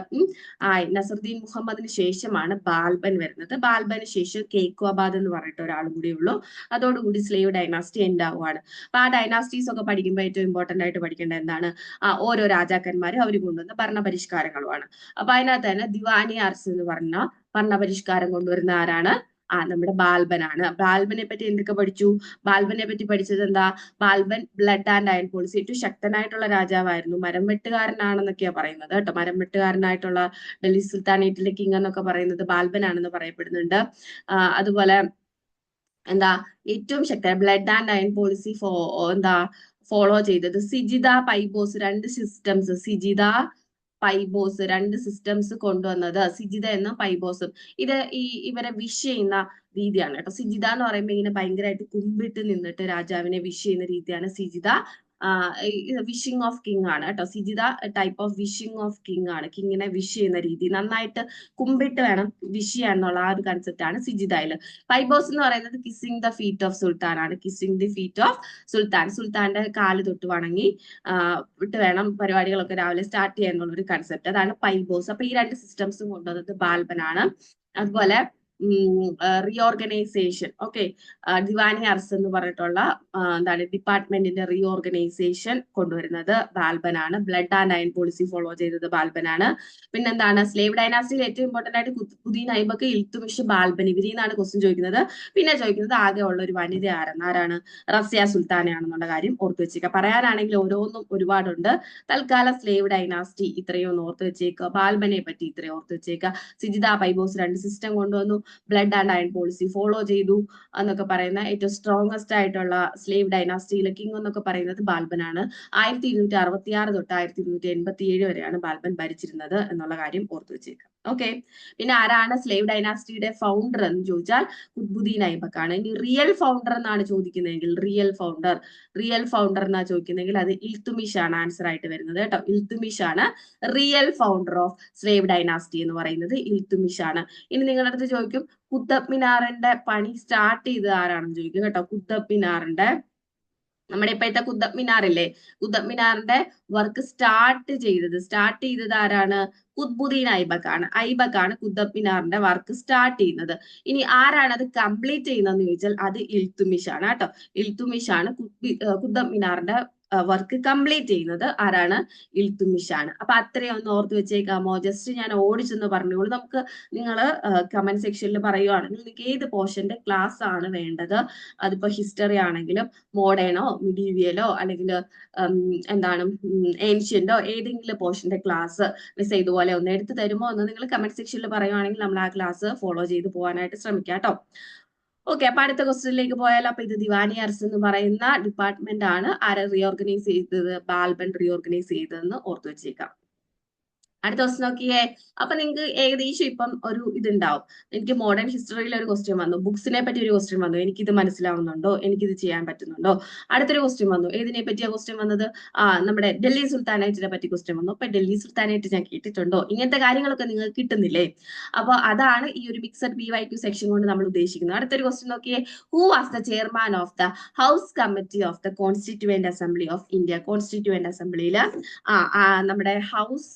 നസറുദ്ദീൻ മുഹമ്മദിന് ശേഷമാണ് ബാൽബൻ വരുന്നത്. ബാൽബന് ശേഷം കേക്വാബാദ് എന്ന് പറഞ്ഞിട്ട് ഒരാളും കൂടി ഉള്ളൂ. അതോടുകൂടി സ്ലേവ് ഡൈനാസ്റ്റി എൻഡ് ആവുകയാണ്. അപ്പൊ ആ ഡൈനാസ്റ്റീസ് ഒക്കെ പഠിക്കുമ്പോൾ ഏറ്റവും ഇമ്പോർട്ടന്റ് ആയിട്ട് പഠിക്കേണ്ടത് എന്താണ്? ഓരോ രാജാക്കന്മാരും അവർ കൊണ്ടുവന്ന ഭരണപരിഷ്കാരങ്ങളുമാണ്. അപ്പൊ അതിനകത്ത് തന്നെ ദിവാനി അർസ് എന്ന് പറഞ്ഞ ഭരണപരിഷ്കാരം കൊണ്ടുവരുന്ന ആരാണ്? നമ്മുടെ ബാൽബനാണ്. ബാൽബനെ പറ്റി എന്തൊക്കെ പഠിച്ചു? ബാൽബനെ പറ്റി പഠിച്ചത് എന്താ? Balban blood and iron policy ഏറ്റവും ശക്തനായിട്ടുള്ള രാജാവായിരുന്നു. മരം വെട്ടുകാരനാണെന്നൊക്കെയാ പറയുന്നത് കേട്ടോ. മരം വെട്ടുകാരനായിട്ടുള്ള ഡൽഹി സുൽത്താനേറ്റിലെ കിങ് എന്നൊക്കെ പറയുന്നത് ബാൽബൻ ആണെന്ന് പറയപ്പെടുന്നുണ്ട്. അതുപോലെ എന്താ ഏറ്റവും ശക്തൻ blood and iron policy follow ചെയ്തത് സിജിദ പൈബോസ് രണ്ട് സിസ്റ്റംസ് കൊണ്ടുവന്നത്. സിജിദ എന്നും പൈബോസും. ഇത് ഇവരെ വിഷ് ചെയ്യുന്ന രീതിയാണ് കേട്ടോ. സിജിദ എന്ന് പറയുമ്പോൾ ഇങ്ങനെ ഭയങ്കരമായിട്ട് കുമ്പിട്ട് നിന്നിട്ട് രാജാവിനെ വിഷ് ചെയ്യുന്ന രീതിയാണ് സിജിദ. വിഷിംഗ് ഓഫ് കിങ് ആണ് കേട്ടോ. Sijitha type of wishing of king ആണ്. കിങ്ങിനെ വിഷ് ചെയ്യുന്ന രീതി, നന്നായിട്ട് കുമ്പിട്ട് വേണം വിഷ് ചെയ്യാൻ എന്നുള്ള ആ ഒരു കൺസെപ്റ്റ് ആണ് സിജിതയിൽ. പൈബോസ് എന്ന് പറയുന്നത് കിസ്സിംഗ് ദ ഫീറ്റ് ഓഫ് സുൽത്താൻ ആണ്. കിസ്സിംഗ് ദി ഫീറ്റ് ഓഫ് സുൽത്താൻ, സുൽത്താന്റെ കാല് തൊട്ട് വണങ്ങി ഇട്ട് വേണം പരിപാടികളൊക്കെ രാവിലെ സ്റ്റാർട്ട് ചെയ്യാൻ എന്നുള്ള ഒരു കൺസെപ്റ്റ്, അതാണ് പൈബോസ്. അപ്പൊ ഈ രണ്ട് സിസ്റ്റംസും കൊണ്ടുവന്നത് ബാൽബനാണ്. അതുപോലെ റീഓർഗനൈസേഷൻ, ഓക്കെ, ദിവാനി അർസ് എന്ന് പറഞ്ഞിട്ടുള്ള എന്താണ് ഡിപ്പാർട്ട്മെന്റിന്റെ റീഓർഗനൈസേഷൻ കൊണ്ടുവരുന്നത് ബാൽബനാണ്. Blood and iron policy follow ചെയ്തത് ബാൽബനാണ്. പിന്നെന്താണ്, സ്ലേവ് ഡൈനാസ്റ്റിയിൽ ഏറ്റവും ഇമ്പോർട്ടന്റ് ആയിട്ട് ഖുദ്ബുദ്ദീൻ ഐബക്ക്, ഇൽത്തുമിഷ്, ബാൽബൻ, ഇവരിൽ നിന്നാണ് ക്വസ്റ്റ്യൻ ചോദിക്കുന്നത്. പിന്നെ ചോദിക്കുന്നത് ആകെ ഉള്ള ഒരു വനിത ആരാണ്, റസിയ സുൽത്താനയാണെന്നുള്ള കാര്യം ഓർത്ത് വെച്ചേക്കുക. പറയാനാണെങ്കിൽ ഓരോന്നും ഒരുപാടുണ്ട്. തൽക്കാലം സ്ലേവ് ഡൈനാസ്റ്റി ഇത്രയും ഒന്ന് ഓർത്ത് വെച്ചേക്കുക. ബാൽബനെ പറ്റി ഇത്രയും ഓർത്ത് വെച്ചേക്കുക. സിജിത പൈബോസ് രണ്ട് സിസ്റ്റം കൊണ്ടുവന്നു, blood and iron policy follow ചെയ്തു എന്നൊക്കെ പറയുന്ന ഏറ്റവും സ്ട്രോങ്സ്റ്റ് ആയിട്ടുള്ള സ്ലേവ് ഡൈനാസ്റ്റിയിലെ കിങ് എന്നൊക്കെ പറയുന്നത് ബാൽബനാണ്. 1266 തൊട്ട് 1287 വരെയാണ് ബാൽബൻ ഭരിച്ചിരുന്നത് എന്നുള്ള കാര്യം ഓർത്തു വെച്ചേക്കാം. ഓക്കെ, പിന്നെ ആരാണ് സ്ലേവ് ഡൈനാസ്റ്റിയുടെ ഫൗണ്ടർ എന്ന് ചോദിച്ചാൽ ഖുദ്ബുദ്ദീൻ ഐബക്കാണ്. ഇനി റിയൽ ഫൗണ്ടർ എന്നാണ് ചോദിക്കുന്നതെങ്കിൽ, റിയൽ ഫൗണ്ടർ എന്നാ ചോദിക്കുന്നെങ്കിൽ അത് ഇൽത്തുമിഷ് ആണ് ആൻസർ ആയിട്ട് വരുന്നത് കേട്ടോ. ഇൽത്തുമിഷ് ആണ് real founder of slave dynasty എന്ന് പറയുന്നത്, ഇൽത്തുമിഷ് ആണ്. ഇനി നിങ്ങളുടെ അടുത്ത് ചോദിക്കും കുത്തബ് മിനാറിന്റെ പണി സ്റ്റാർട്ട് ചെയ്തത് ആരാണെന്ന് ചോദിക്കും കേട്ടോ. കുത്തബ് മിനാറിന്റെ, നമ്മുടെ ഇപ്പോഴത്തെ കുത്തബ് മിനാറില്ലേ, കുത്തബ് മിനാറിന്റെ വർക്ക് സ്റ്റാർട്ട് ചെയ്തത് ആരാണ്? ഖുദ്ബുദ്ദീൻ ഐബക്കാണ്. ഐബക്കാണ് കുത്തബ് മിനാറിന്റെ വർക്ക് സ്റ്റാർട്ട് ചെയ്യുന്നത്. ഇനി ആരാണ് അത് കംപ്ലീറ്റ് ചെയ്യുന്നതെന്ന് ചോദിച്ചാൽ അത് ഇൽത്തുമിഷ് ആണ് കേട്ടോ. ഇൽത്തുമിഷ് ആണ് കുത്തബ് മിനാറിന്റെ വർക്ക് കംപ്ലീറ്റ് ചെയ്യുന്നത്. ആരാണ്? ഇൽത്തുമിഷ് ആണ്. അപ്പൊ അത്രയും ഒന്ന് ഓർത്ത് വെച്ചേക്കാമോ? ജസ്റ്റ് ഞാൻ ഓടിച്ചെന്ന് പറഞ്ഞോളൂ. നമുക്ക് നിങ്ങൾ കമന്റ് സെക്ഷനിൽ പറയുവാണെങ്കിൽ നിങ്ങൾക്ക് ഏത് പോർഷന്റെ ക്ലാസ് ആണ് വേണ്ടത്, അതിപ്പോ ഹിസ്റ്ററി ആണെങ്കിലും മോഡേണോ മിഡീവിയലോ അല്ലെങ്കിൽ എന്താണ് ഏൻഷ്യന്റോ ഏതെങ്കിലും പോർഷന്റെ ക്ലാസ് മിസ് ഇതുപോലെ ഒന്ന് എടുത്തു തരുമോ എന്ന് നിങ്ങൾ കമന്റ് സെക്ഷനിൽ പറയുവാണെങ്കിൽ നമ്മൾ ആ ക്ലാസ് ഫോളോ ചെയ്ത് പോകാനായിട്ട് ശ്രമിക്കാം കേട്ടോ. ഓക്കെ, അപ്പൊ അടുത്ത ക്വസ്റ്റ്യനിലേക്ക് പോയാലോ. അപ്പൊ ഇത് ദിവാനി അർസ് എന്ന് പറയുന്ന ഡിപ്പാർട്ട്മെന്റ് ആണ്. ആരെ റീഓർഗനൈസ് ചെയ്തത്? ബാൽബൻ റീഓർഗനൈസ് ചെയ്തതെന്ന് ഓർത്തു വെച്ചേക്കാം. അടുത്ത ക്വസ്റ്റ്യൻ നോക്കിയേ. അപ്പൊ നിങ്ങൾക്ക് ഏകദേശം ഇപ്പം ഒരു ഇതുണ്ടാവും. എനിക്ക് മോഡേൺ ഹിസ്റ്ററിയിൽ ഒരു ക്വസ്റ്റ്യൻ വന്നു, ബുക്സിനെ പറ്റി ഒരു ക്വസ്റ്റ്യൻ വന്നു, എനിക്കിത് മനസ്സിലാവുന്നുണ്ടോ, എനിക്കിത് ചെയ്യാൻ പറ്റുന്നുണ്ടോ. അടുത്തൊരു ക്വസ്റ്റ്യൻ വന്നു, ഏതിനെ പറ്റിയാ ക്വസ്റ്റ്യൻ വന്നത്? നമ്മുടെ ഡൽഹി സുൽത്താനേറ്റിനെ പറ്റി ക്വസ്റ്റ്യൻ വന്നു. അപ്പൊ ഡൽഹി സുൽത്താനേറ്റ് ഞാൻ കേട്ടിട്ടുണ്ടോ, ഇങ്ങനത്തെ കാര്യങ്ങളൊക്കെ നിങ്ങൾക്ക് കിട്ടുന്നില്ലേ? അപ്പൊ അതാണ് ഈ ഒരു മിക്സഡ് PYQ സെക്ഷൻ കൊണ്ട് നമ്മൾ ഉദ്ദേശിക്കുന്നത്. അടുത്തൊരു ക്വസ്റ്റ്യൻ നോക്കിയേ. Who was the chairman of the house committee of the constituent assembly of India? Constituent അസംബ്ലിയില് നമ്മുടെ ഹൗസ്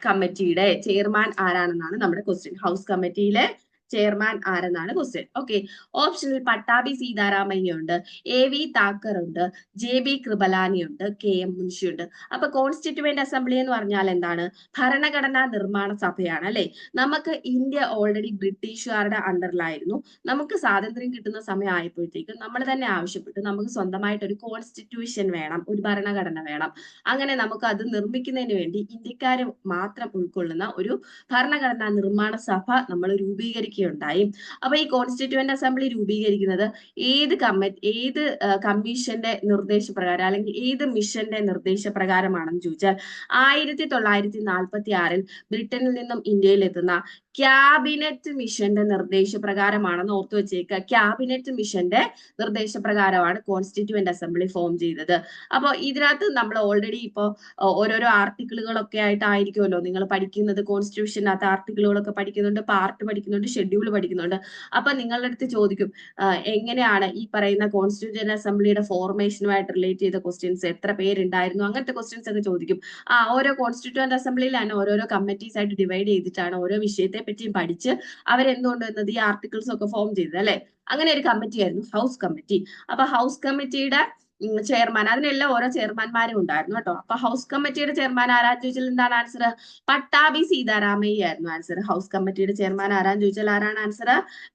കമ്മിറ്റിയുടെ ചെയർമാൻ ആരാണെന്നാണ് നമ്മുടെ ക്വസ്റ്റ്യൻ. ഹൗസ് കമ്മിറ്റിയിലെ ചെയർമാൻ ആരെന്നാണ് ക്വസ്റ്റ്യൻ. ഓക്കെ, ഓപ്ഷനിൽ പട്ടാഭി സീതാരാമയ്യ ഉണ്ട്, AV താക്കർ ഉണ്ട്, JB കൃപലാനി ഉണ്ട്, KM മുൻഷി ഉണ്ട്. അപ്പൊ കോൺസ്റ്റിറ്റ്യൂവന്റ് അസംബ്ലി എന്ന് പറഞ്ഞാൽ എന്താണ്? ഭരണഘടനാ നിർമ്മാണ സഭയാണ് അല്ലെ. നമുക്ക് ഇന്ത്യ ഓൾറെഡി ബ്രിട്ടീഷുകാരുടെ അണ്ടറിലായിരുന്നു. നമുക്ക് സ്വാതന്ത്ര്യം കിട്ടുന്ന സമയം ആയപ്പോഴത്തേക്കും നമ്മൾ തന്നെ ആവശ്യപ്പെട്ടു നമുക്ക് സ്വന്തമായിട്ട് ഒരു കോൺസ്റ്റിറ്റ്യൂഷൻ വേണം, ഒരു ഭരണഘടന വേണം. അങ്ങനെ നമുക്ക് അത് നിർമ്മിക്കുന്നതിന് വേണ്ടി ഇന്ത്യക്കാർ മാത്രം ഉൾക്കൊള്ളുന്ന ഒരു ഭരണഘടനാ നിർമ്മാണ സഭ നമ്മൾ രൂപീകരിക്കുകയുണ്ടായി. അപ്പൊ ഈ കോൺസ്റ്റിറ്റ്യൂവന്റ് അസംബ്ലി രൂപീകരിക്കുന്നത് ഏത് കമ്മീഷന്റെ നിർദ്ദേശപ്രകാരം അല്ലെങ്കിൽ ഏത് മിഷന്റെ നിർദ്ദേശപ്രകാരമാണെന്ന് ചോദിച്ചാൽ 1946 ബ്രിട്ടനിൽ നിന്നും ഇന്ത്യയിൽ എത്തുന്ന ക്യാബിനറ്റ് മിഷന്റെ നിർദ്ദേശപ്രകാരമാണെന്ന് ഓർത്തു വെച്ചേക്കുക. ക്യാബിനറ്റ് മിഷന്റെ നിർദ്ദേശപ്രകാരമാണ് കോൺസ്റ്റിറ്റ്യൂവന്റ് അസംബ്ലി ഫോം ചെയ്തത്. അപ്പോൾ ഇതിനകത്ത് നമ്മൾ ഓൾറെഡി ഇപ്പോൾ ഓരോരോ ആർട്ടിക്കിളുകളൊക്കെ ആയിട്ടായിരിക്കുമല്ലോ നിങ്ങൾ പഠിക്കുന്നത്. കോൺസ്റ്റിറ്റ്യൂഷനകത്ത് ആർട്ടിക്കിളുകളൊക്കെ പഠിക്കുന്നുണ്ട്, പാർട്ട് പഠിക്കുന്നുണ്ട്, ഷെഡ്യൂൾ പഠിക്കുന്നുണ്ട്. അപ്പൊ നിങ്ങളുടെ അടുത്ത് ചോദിക്കും എങ്ങനെയാണ് ഈ പറയുന്ന കോൺസ്റ്റിറ്റ്യൂവന്റ് അസംബ്ലിയുടെ ഫോർമേഷനുമായിട്ട് റിലേറ്റ് ചെയ്ത ക്വസ്റ്റ്യൻസ്, എത്ര പേരുണ്ടായിരുന്നു, അങ്ങനത്തെ ക്വസ്റ്റ്യൻസ് ഒക്കെ ചോദിക്കും. ഓരോ കോൺസ്റ്റിറ്റ്യൂവന്റ് അസംബ്ലിയിൽ തന്നെ ഓരോരോ കമ്മിറ്റീസ് ആയിട്ട് ഡിവൈഡ് ചെയ്തിട്ടാണ് ഓരോ വിഷയത്തെ പറ്റിയും പഠിച്ച് അവരെന്തുകൊണ്ടുവന്നത് ഈ ആർട്ടിക്കിൾസ് ഒക്കെ ഫോം ചെയ്തത് അല്ലെ. അങ്ങനെ ഒരു കമ്മിറ്റി ആയിരുന്നു ഹൗസ് കമ്മിറ്റി. അപ്പൊ ഹൗസ് കമ്മിറ്റിയുടെ ചെയർമാൻ, അതിനെല്ലാം ഓരോ ചെയർമാൻമാരും ഉണ്ടായിരുന്നു കേട്ടോ. അപ്പൊ ഹൗസ് കമ്മിറ്റിയുടെ ചെയർമാൻ ആരാന്ന് ചോദിച്ചാൽ എന്താണ് ആൻസർ? പട്ടാഭി സീതാരാമയ്യ ആയിരുന്നു ആൻസർ. ഹൗസ് കമ്മിറ്റിയുടെ ചെയർമാൻ ആരാന്ന് ചോദിച്ചാൽ ആരാണ് ആൻസർ?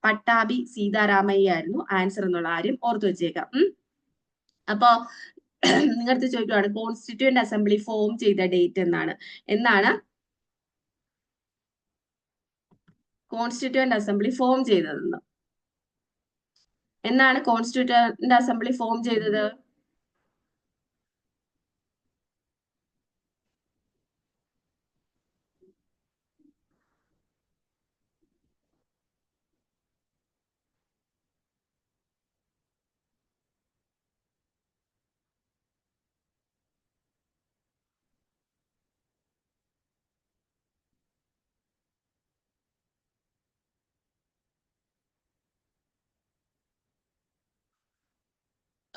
പട്ടാഭി സീതാരാമയ്യ ആയിരുന്നു ആൻസർ എന്നുള്ള കാര്യം ഓർത്തു വെച്ചേക്കാം. അപ്പോ നിങ്ങളടുത്ത് ചോദിക്കുവാണ് കോൺസ്റ്റിറ്റ്യൂവന്റ് അസംബ്ലി ഫോം ചെയ്ത ഡേറ്റ് എന്നാണ് കോൺസ്റ്റിറ്റ്യൂവന്റ് അസംബ്ലി ഫോം ചെയ്തതെന്ന്. എന്നാണ് കോൺസ്റ്റിറ്റ്യൂവന്റ് അസംബ്ലി ഫോം ചെയ്തത്?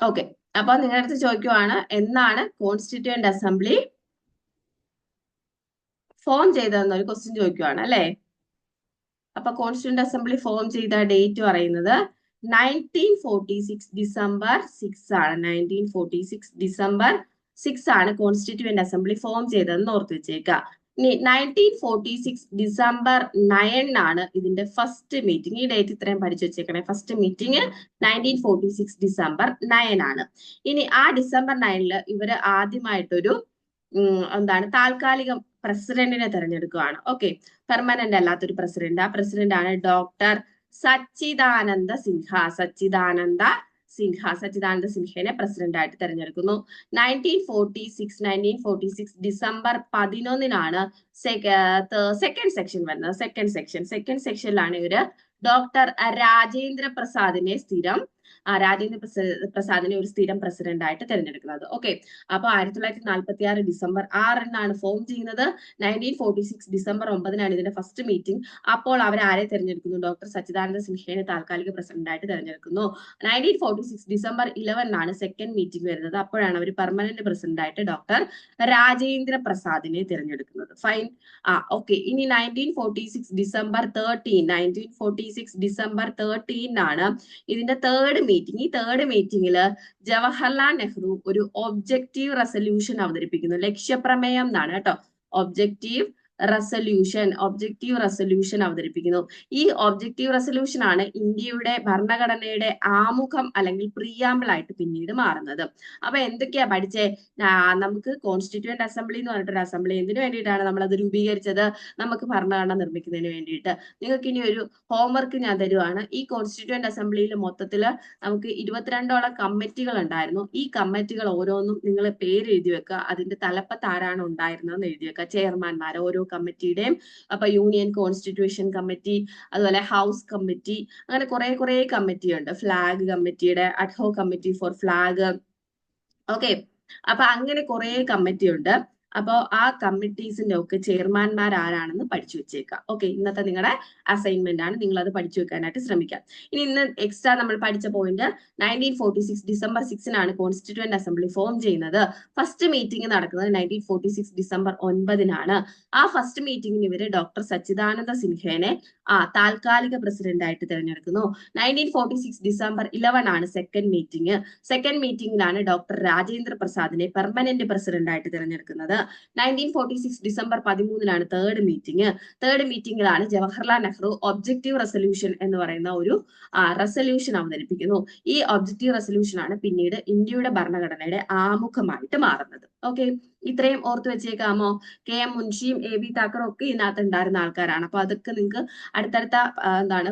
ഓക്കെ, അപ്പൊ നിങ്ങളുടെ അടുത്ത് ചോദിക്കുവാണ് എന്നാണ് കോൺസ്റ്റിറ്റ്യൂവന്റ് അസംബ്ലി ഫോം ചെയ്തതെന്നൊരു ക്വസ്റ്റ്യൻ ചോദിക്കുവാണ് അല്ലെ. അപ്പൊ കോൺസ്റ്റിറ്റ്യൂവന്റ് അസംബ്ലി ഫോം ചെയ്ത ഡേറ്റ് പറയുന്നത് 1946 ഡിസംബർ 6 ആണ്. 1946 ഡിസംബർ 6 ആണ് കോൺസ്റ്റിറ്റ്യൂവന്റ് അസംബ്ലി ഫോം ചെയ്തതെന്ന് ഓർത്ത് വെച്ചേക്കുക. ഇനി 1946 ഡിസംബർ 9 ആണ് ഇതിന്റെ ഫസ്റ്റ് മീറ്റിംഗ്. ഈ ഡേറ്റ് ഇത്രയും പഠിച്ചു വെച്ചേക്കണേ. ഫസ്റ്റ് മീറ്റിംഗ് 1946 ഡിസംബർ 9 ആണ്. ഇനി ആ ഡിസംബർ 9 ഇവര് ആദ്യമായിട്ടൊരു എന്താണ് താൽക്കാലിക പ്രസിഡന്റിനെ തെരഞ്ഞെടുക്കുകയാണ്. ഓക്കെ, പെർമനന്റ് അല്ലാത്തൊരു പ്രസിഡന്റ്. ആ പ്രസിഡന്റ് ആണ് ഡോക്ടർ സച്ചിദാനന്ദ സിൻഹ. സച്ചിദാനന്ദ സിൻഹയെ പ്രസിഡന്റ് ആയിട്ട് തെരഞ്ഞെടുക്കുന്നു. 1946 ഡിസംബർ 11 സെക്കൻഡ് സെക്ഷൻ വരുന്നത്. സെക്കൻഡ് സെക്ഷനിലാണ് ഇവര് ഡോക്ടർ രാജേന്ദ്ര പ്രസാദിനെ ഒരു സ്ഥിരം പ്രസിഡന്റ് ആയിട്ട് തെരഞ്ഞെടുക്കുന്നത്. ഓക്കെ, അപ്പൊ 1946 ഡിസംബർ 6 ഫോം ചെയ്യുന്നത്. 1946 ഡിസംബർ 9 ഇതിന്റെ ഫസ്റ്റ് മീറ്റിംഗ്. അപ്പോൾ അവർ ആരെ തെരഞ്ഞെടുക്കുന്നു? ഡോക്ടർ സച്ചിദാനന്ദ സിൻഹയെ താൽക്കാലിക പ്രസിഡന്റ് ആയിട്ട് തെരഞ്ഞെടുക്കുന്നു. 1946 ഡിസംബർ 11 സെക്കൻഡ് മീറ്റിംഗ് വരുന്നത്. അപ്പോഴാണ് അവർ പെർമനന്റ് പ്രസിഡന്റ് ആയിട്ട് ഡോക്ടർ രാജേന്ദ്ര പ്രസാദിനെ തിരഞ്ഞെടുക്കുന്നത്. ഫൈൻ. ഓക്കെ, ഇനി 1946 ഡിസംബർ 13 ഇതിന്റെ തേർഡ് മീറ്റിംഗ്. ഈ തേർഡ് മീറ്റിംഗില് ജവഹർലാൽ നെഹ്റു ഒരു ഒബ്ജക്റ്റീവ് റെസൊല്യൂഷൻ അവതരിപ്പിക്കുന്നു. ലക്ഷ്യപ്രമേയം എന്നാണ് കേട്ടോ. ഒബ്ജക്റ്റീവ് റെസൊല്യൂഷൻ അവതരിപ്പിക്കുന്നു. ഈ ഒബ്ജക്റ്റീവ് റെസൊല്യൂഷൻ ആണ് ഇന്ത്യയുടെ ഭരണഘടനയുടെ ആമുഖം അല്ലെങ്കിൽ പ്രിയാമ്പിൾ ആയിട്ട് പിന്നീട് മാറുന്നത്. അപ്പൊ എന്തൊക്കെയാ പഠിച്ചേ? നമുക്ക് കോൺസ്റ്റിറ്റ്യൂവന്റ് അസംബ്ലി എന്ന് പറഞ്ഞിട്ടൊരു അസംബ്ലി എന്തിനു വേണ്ടിയിട്ടാണ് നമ്മൾ അത് രൂപീകരിച്ചത്? നമുക്ക് ഭരണഘടന നിർമ്മിക്കുന്നതിന് വേണ്ടിയിട്ട്. നിങ്ങൾക്ക് ഇനി ഒരു ഹോംവർക്ക് ഞാൻ തരുവാണ്. ഈ കോൺസ്റ്റിറ്റ്യൂവന്റ് അസംബ്ലിയിൽ മൊത്തത്തില് നമുക്ക് 22ഓളം കമ്മിറ്റികൾ ഉണ്ടായിരുന്നു. ഈ കമ്മിറ്റികൾ ഓരോന്നും നിങ്ങൾ പേര് എഴുതി വെക്കുക. അതിന്റെ തലപ്പത്ത് ആരാണ് ഉണ്ടായിരുന്നതെന്ന് എഴുതി വെക്കുക. ചെയർമാൻമാർ ഓരോ കമ്മിറ്റിയുടെയും. അപ്പൊ യൂണിയൻ കോൺസ്റ്റിറ്റ്യൂഷൻ കമ്മിറ്റി, അതുപോലെ ഹൗസ് കമ്മിറ്റി, അങ്ങനെ കുറെ കമ്മിറ്റി ഉണ്ട്. ഫ്ലാഗ് കമ്മിറ്റിയുടെ അഡ്ഹോ കമ്മിറ്റി ഫോർ ഫ്ലാഗ്. ഓക്കെ, അപ്പൊ അങ്ങനെ കുറെ കമ്മിറ്റി ഉണ്ട്. അപ്പോൾ ആ കമ്മിറ്റീസിന്റെ ഒക്കെ ചെയർമാൻമാർ ആരാണെന്ന് പഠിച്ചു വെച്ചേക്കാം. ഓക്കെ, ഇന്നത്തെ നിങ്ങളുടെ അസൈൻമെന്റ് ആണ്. നിങ്ങൾ അത് പഠിച്ചു വെക്കാനായിട്ട് ശ്രമിക്കാം. ഇന്ന് എക്സ്ട്രാ നമ്മൾ പഠിച്ച point 1946 December 6 constituent assembly form ചെയ്യുന്നത്. ഫസ്റ്റ് മീറ്റിംഗ് നടക്കുന്നത് 1946 ഡിസംബർ 9 ആ ഫസ്റ്റ് മീറ്റിംഗിന് ഇവര് ഡോക്ടർ സച്ചിദാനന്ദ സിൻഹയെ താൽക്കാലിക പ്രസിഡന്റ് ആയിട്ട് തിരഞ്ഞെടുക്കുന്നു. 1946 ഡിസംബർ 11 സെക്കൻഡ് മീറ്റിംഗിലാണ് ഡോക്ടർ രാജേന്ദ്ര പ്രസാദിനെ പെർമനന്റ് പ്രസിഡന്റ് ആയിട്ട് തിരഞ്ഞെടുക്കുന്നത്. 1946 ഡിസംബർ 13 തേർഡ് മീറ്റിംഗിലാണ് ജവഹർലാൽ നെഹ്റു ഒബ്ജക്റ്റീവ് റെസൊല്യൂഷൻ എന്ന് പറയുന്ന ഒരു റെസൊല്യൂഷൻ അവതരിപ്പിക്കുന്നു. ഈ ഒബ്ജക്റ്റീവ് റെസൊല്യൂഷൻ ആണ് പിന്നീട് ഇന്ത്യയുടെ ഭരണഘടനയുടെ ആമുഖമായിട്ട് മാറുന്നത്. ഓക്കെ, ഇത്രയും ഓർത്തു വെച്ചേക്കാമോ? KM മുൻഷിയും AB താക്കറും ഒക്കെ ഇതിനകത്ത് ഉണ്ടായിരുന്ന ആൾക്കാരാണ്. അപ്പൊ അതൊക്കെ നിങ്ങൾക്ക് അടുത്തടുത്ത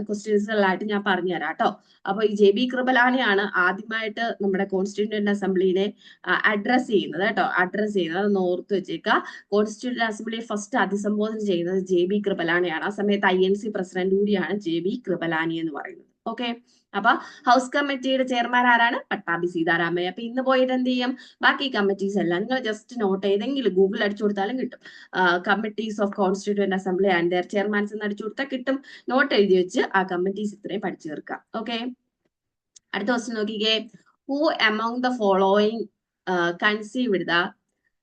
ക്വസ്റ്റ്യൻസുകളായിട്ട് ഞാൻ പറഞ്ഞുതരാം കേട്ടോ. അപ്പൊ ഈ JB കൃപലാനിയാണ് ആദ്യമായിട്ട് നമ്മുടെ കോൺസ്റ്റിറ്റ്യൂവന്റ് അസംബ്ലിനെ അഡ്രസ് ചെയ്യുന്നത് കേട്ടോ. അതൊന്ന് ഓർത്തു വെച്ചേക്കുക. കോൺസ്റ്റിറ്റ്യൂവന്റ് അസംബ്ലിയെ ഫസ്റ്റ് അഭിസംബോധന ചെയ്യുന്നത് JB കൃപലാനിയാണ്. ആ സമയത്ത് INC പ്രസിഡന്റ് കൂടിയാണ് JB കൃപലാനി എന്ന് പറയുന്നത്. ഓക്കെ, അപ്പൊ ഹൗസ് കമ്മിറ്റിയുടെ ചെയർമാൻ ആരാണ്? പട്ടാഭി സീതാരാമയ്യ. അപ്പൊ ഇന്ന് പോയിട്ട് എന്ത് ചെയ്യും? ബാക്കി കമ്മിറ്റീസ് എല്ലാം നിങ്ങൾ ജസ്റ്റ് നോട്ട് ഏതെങ്കിലും ഗൂഗിൾ അടിച്ചു കൊടുത്താലും കിട്ടും. Committees of constituent assembly and their chairmans എന്ന് അടിച്ചു കൊടുത്താൽ കിട്ടും. നോട്ട് എഴുതി വെച്ച് ആ കമ്മിറ്റീസ് ഇത്രയും പഠിച്ചു തീർക്കാം. ഓക്കെ, അടുത്ത ക്വസ്റ്റ്യൻ നോക്കിക്കേ. Who among the following conceived the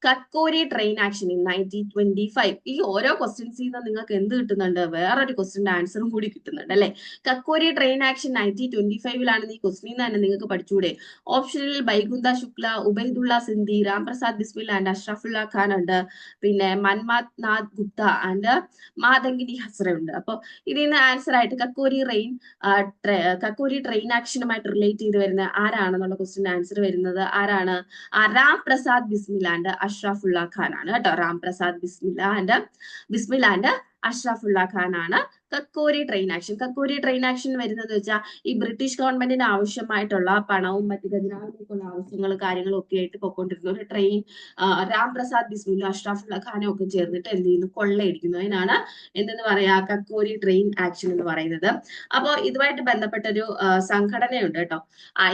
Kakori train action in 1925? ഈ ഓരോ ക്വസ്റ്റ്യൻസിൽ നിന്ന് നിങ്ങൾക്ക് എന്ത് കിട്ടുന്നുണ്ട്? വേറൊരു ക്വസ്റ്റ്യന്റെ ആൻസറും കൂടി കിട്ടുന്നുണ്ട് അല്ലെ. കക്കോരി ട്രെയിൻ ആക്ഷൻ 1925 ഈ ക്വസ്റ്റ്യൻ തന്നെ നിങ്ങൾക്ക് പഠിച്ചുകൂടെ? ഓപ്ഷനിൽ ബൈകുന്ത ശുക്ല, ഉബൈദുള്ള സിന്ധി, രാംപ്രസാദ് ബിസ്മിൽ ആൻഡ് അഷ്റഫുള്ള ഖാൻ ഉണ്ട്. പിന്നെ മന്മാത് നാഥ് ഗുപ്ത ആൻഡ് മാതങ്കിനി ഹസ്ര ഉണ്ട്. അപ്പൊ ഇതിൽ നിന്ന് ആൻസർ ആയിട്ട് കക്കോരി ട്രെയിൻ ആക്ഷനുമായിട്ട് റിലേറ്റ് ചെയ്ത് വരുന്ന ആരാണെന്നുള്ള ക്വസ്റ്റ്യൻ ആൻസർ വരുന്നത് ആരാണ്? രാം പ്രസാദ് ബിസ്മിൽ ആൻഡ് അഷ്റഫുള്ള ഖാൻ ആണ് കേട്ടോ. രാം പ്രസാദ് ബിസ്മിൽ ആൻഡ് അഷ്റഫുള്ള ഖാൻ ആണ് കക്കോരി ട്രെയിൻ ആക്ഷൻ വരുന്നത് വെച്ചാൽ ഈ ബ്രിട്ടീഷ് ഗവൺമെന്റിന് ആവശ്യമായിട്ടുള്ള പണവും മറ്റു ഖജനാവിലേക്കുള്ള ആവശ്യങ്ങളും കാര്യങ്ങളും ഒക്കെ ആയിട്ട് പൊയ്ക്കൊണ്ടിരുന്ന ഒരു ട്രെയിൻ രാം പ്രസാദ് ബിസ്മിലും അഷ്റഫുള്ള ഖാനും ഒക്കെ ചേർന്നിട്ട് എന്ത് ചെയ്യുന്നു? കൊള്ളയടിക്കുന്നു. അതിനാണ് എന്തെന്ന് പറയാ? കക്കോരി ട്രെയിൻ ആക്ഷൻ എന്ന് പറയുന്നത്. അപ്പൊ ഇതുമായിട്ട് ബന്ധപ്പെട്ട ഒരു സംഘടനയുണ്ട് കേട്ടോ.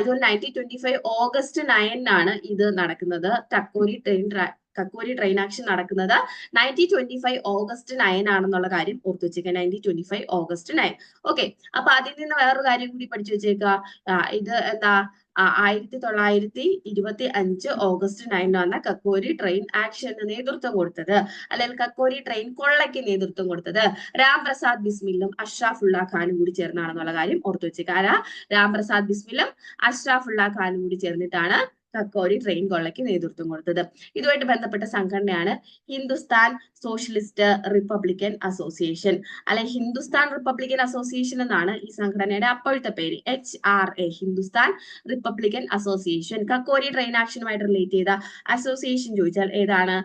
ഇതുപോലെ 1925 ഓഗസ്റ്റ് 9 ഇത് നടക്കുന്നത്. കക്കോരി ട്രെയിൻ ആക്ഷൻ നടക്കുന്നത് 1925 ഓഗസ്റ്റ് 9 കാര്യം ഓർത്തു വെച്ചേക്കുക. 1925 ഓഗസ്റ്റ് 9. ഓക്കെ, അപ്പൊ അതിൽ നിന്ന് വേറൊരു കാര്യം കൂടി പഠിച്ചു വെച്ചേക്കുക. ഇത് എന്താ? 1925 ഓഗസ്റ്റ് 9 കക്കോരി ട്രെയിൻ ആക്ഷന് നേതൃത്വം കൊടുത്തത്, അല്ലെങ്കിൽ കക്കോരി ട്രെയിൻ കൊള്ളയ്ക്ക് നേതൃത്വം കൊടുത്തത് രാം പ്രസാദ് ബിസ്മിലും അഷ്റഫുള്ള ഖാനും കൂടി ചേർന്നാണെന്നുള്ള കാര്യം ഓർത്തു വെച്ചേക്കാരാ. രാം പ്രസാദ് ബിസ്മിലും അഷ്റഫുള്ള ഖാനും കൂടി ചേർന്നിട്ടാണ് കക്കോരി ട്രെയിൻ കൊള്ളയ്ക്ക് നേതൃത്വം കൊടുത്തത്. ഇതുമായിട്ട് ബന്ധപ്പെട്ട സംഘടനയാണ് ഹിന്ദുസ്ഥാൻ സോഷ്യലിസ്റ്റ് റിപ്പബ്ലിക്കൻ അസോസിയേഷൻ, അല്ലെ ഹിന്ദുസ്ഥാൻ റിപ്പബ്ലിക്കൻ അസോസിയേഷൻ എന്നാണ് ഈ സംഘടനയുടെ അപ്പോഴത്തെ പേര്, HRA, Hindustan republican association. Kakori train ആക്ഷനുമായിട്ട് റിലേറ്റ് ചെയ്ത അസോസിയേഷൻ ചോദിച്ചാൽ ഏതാണ്?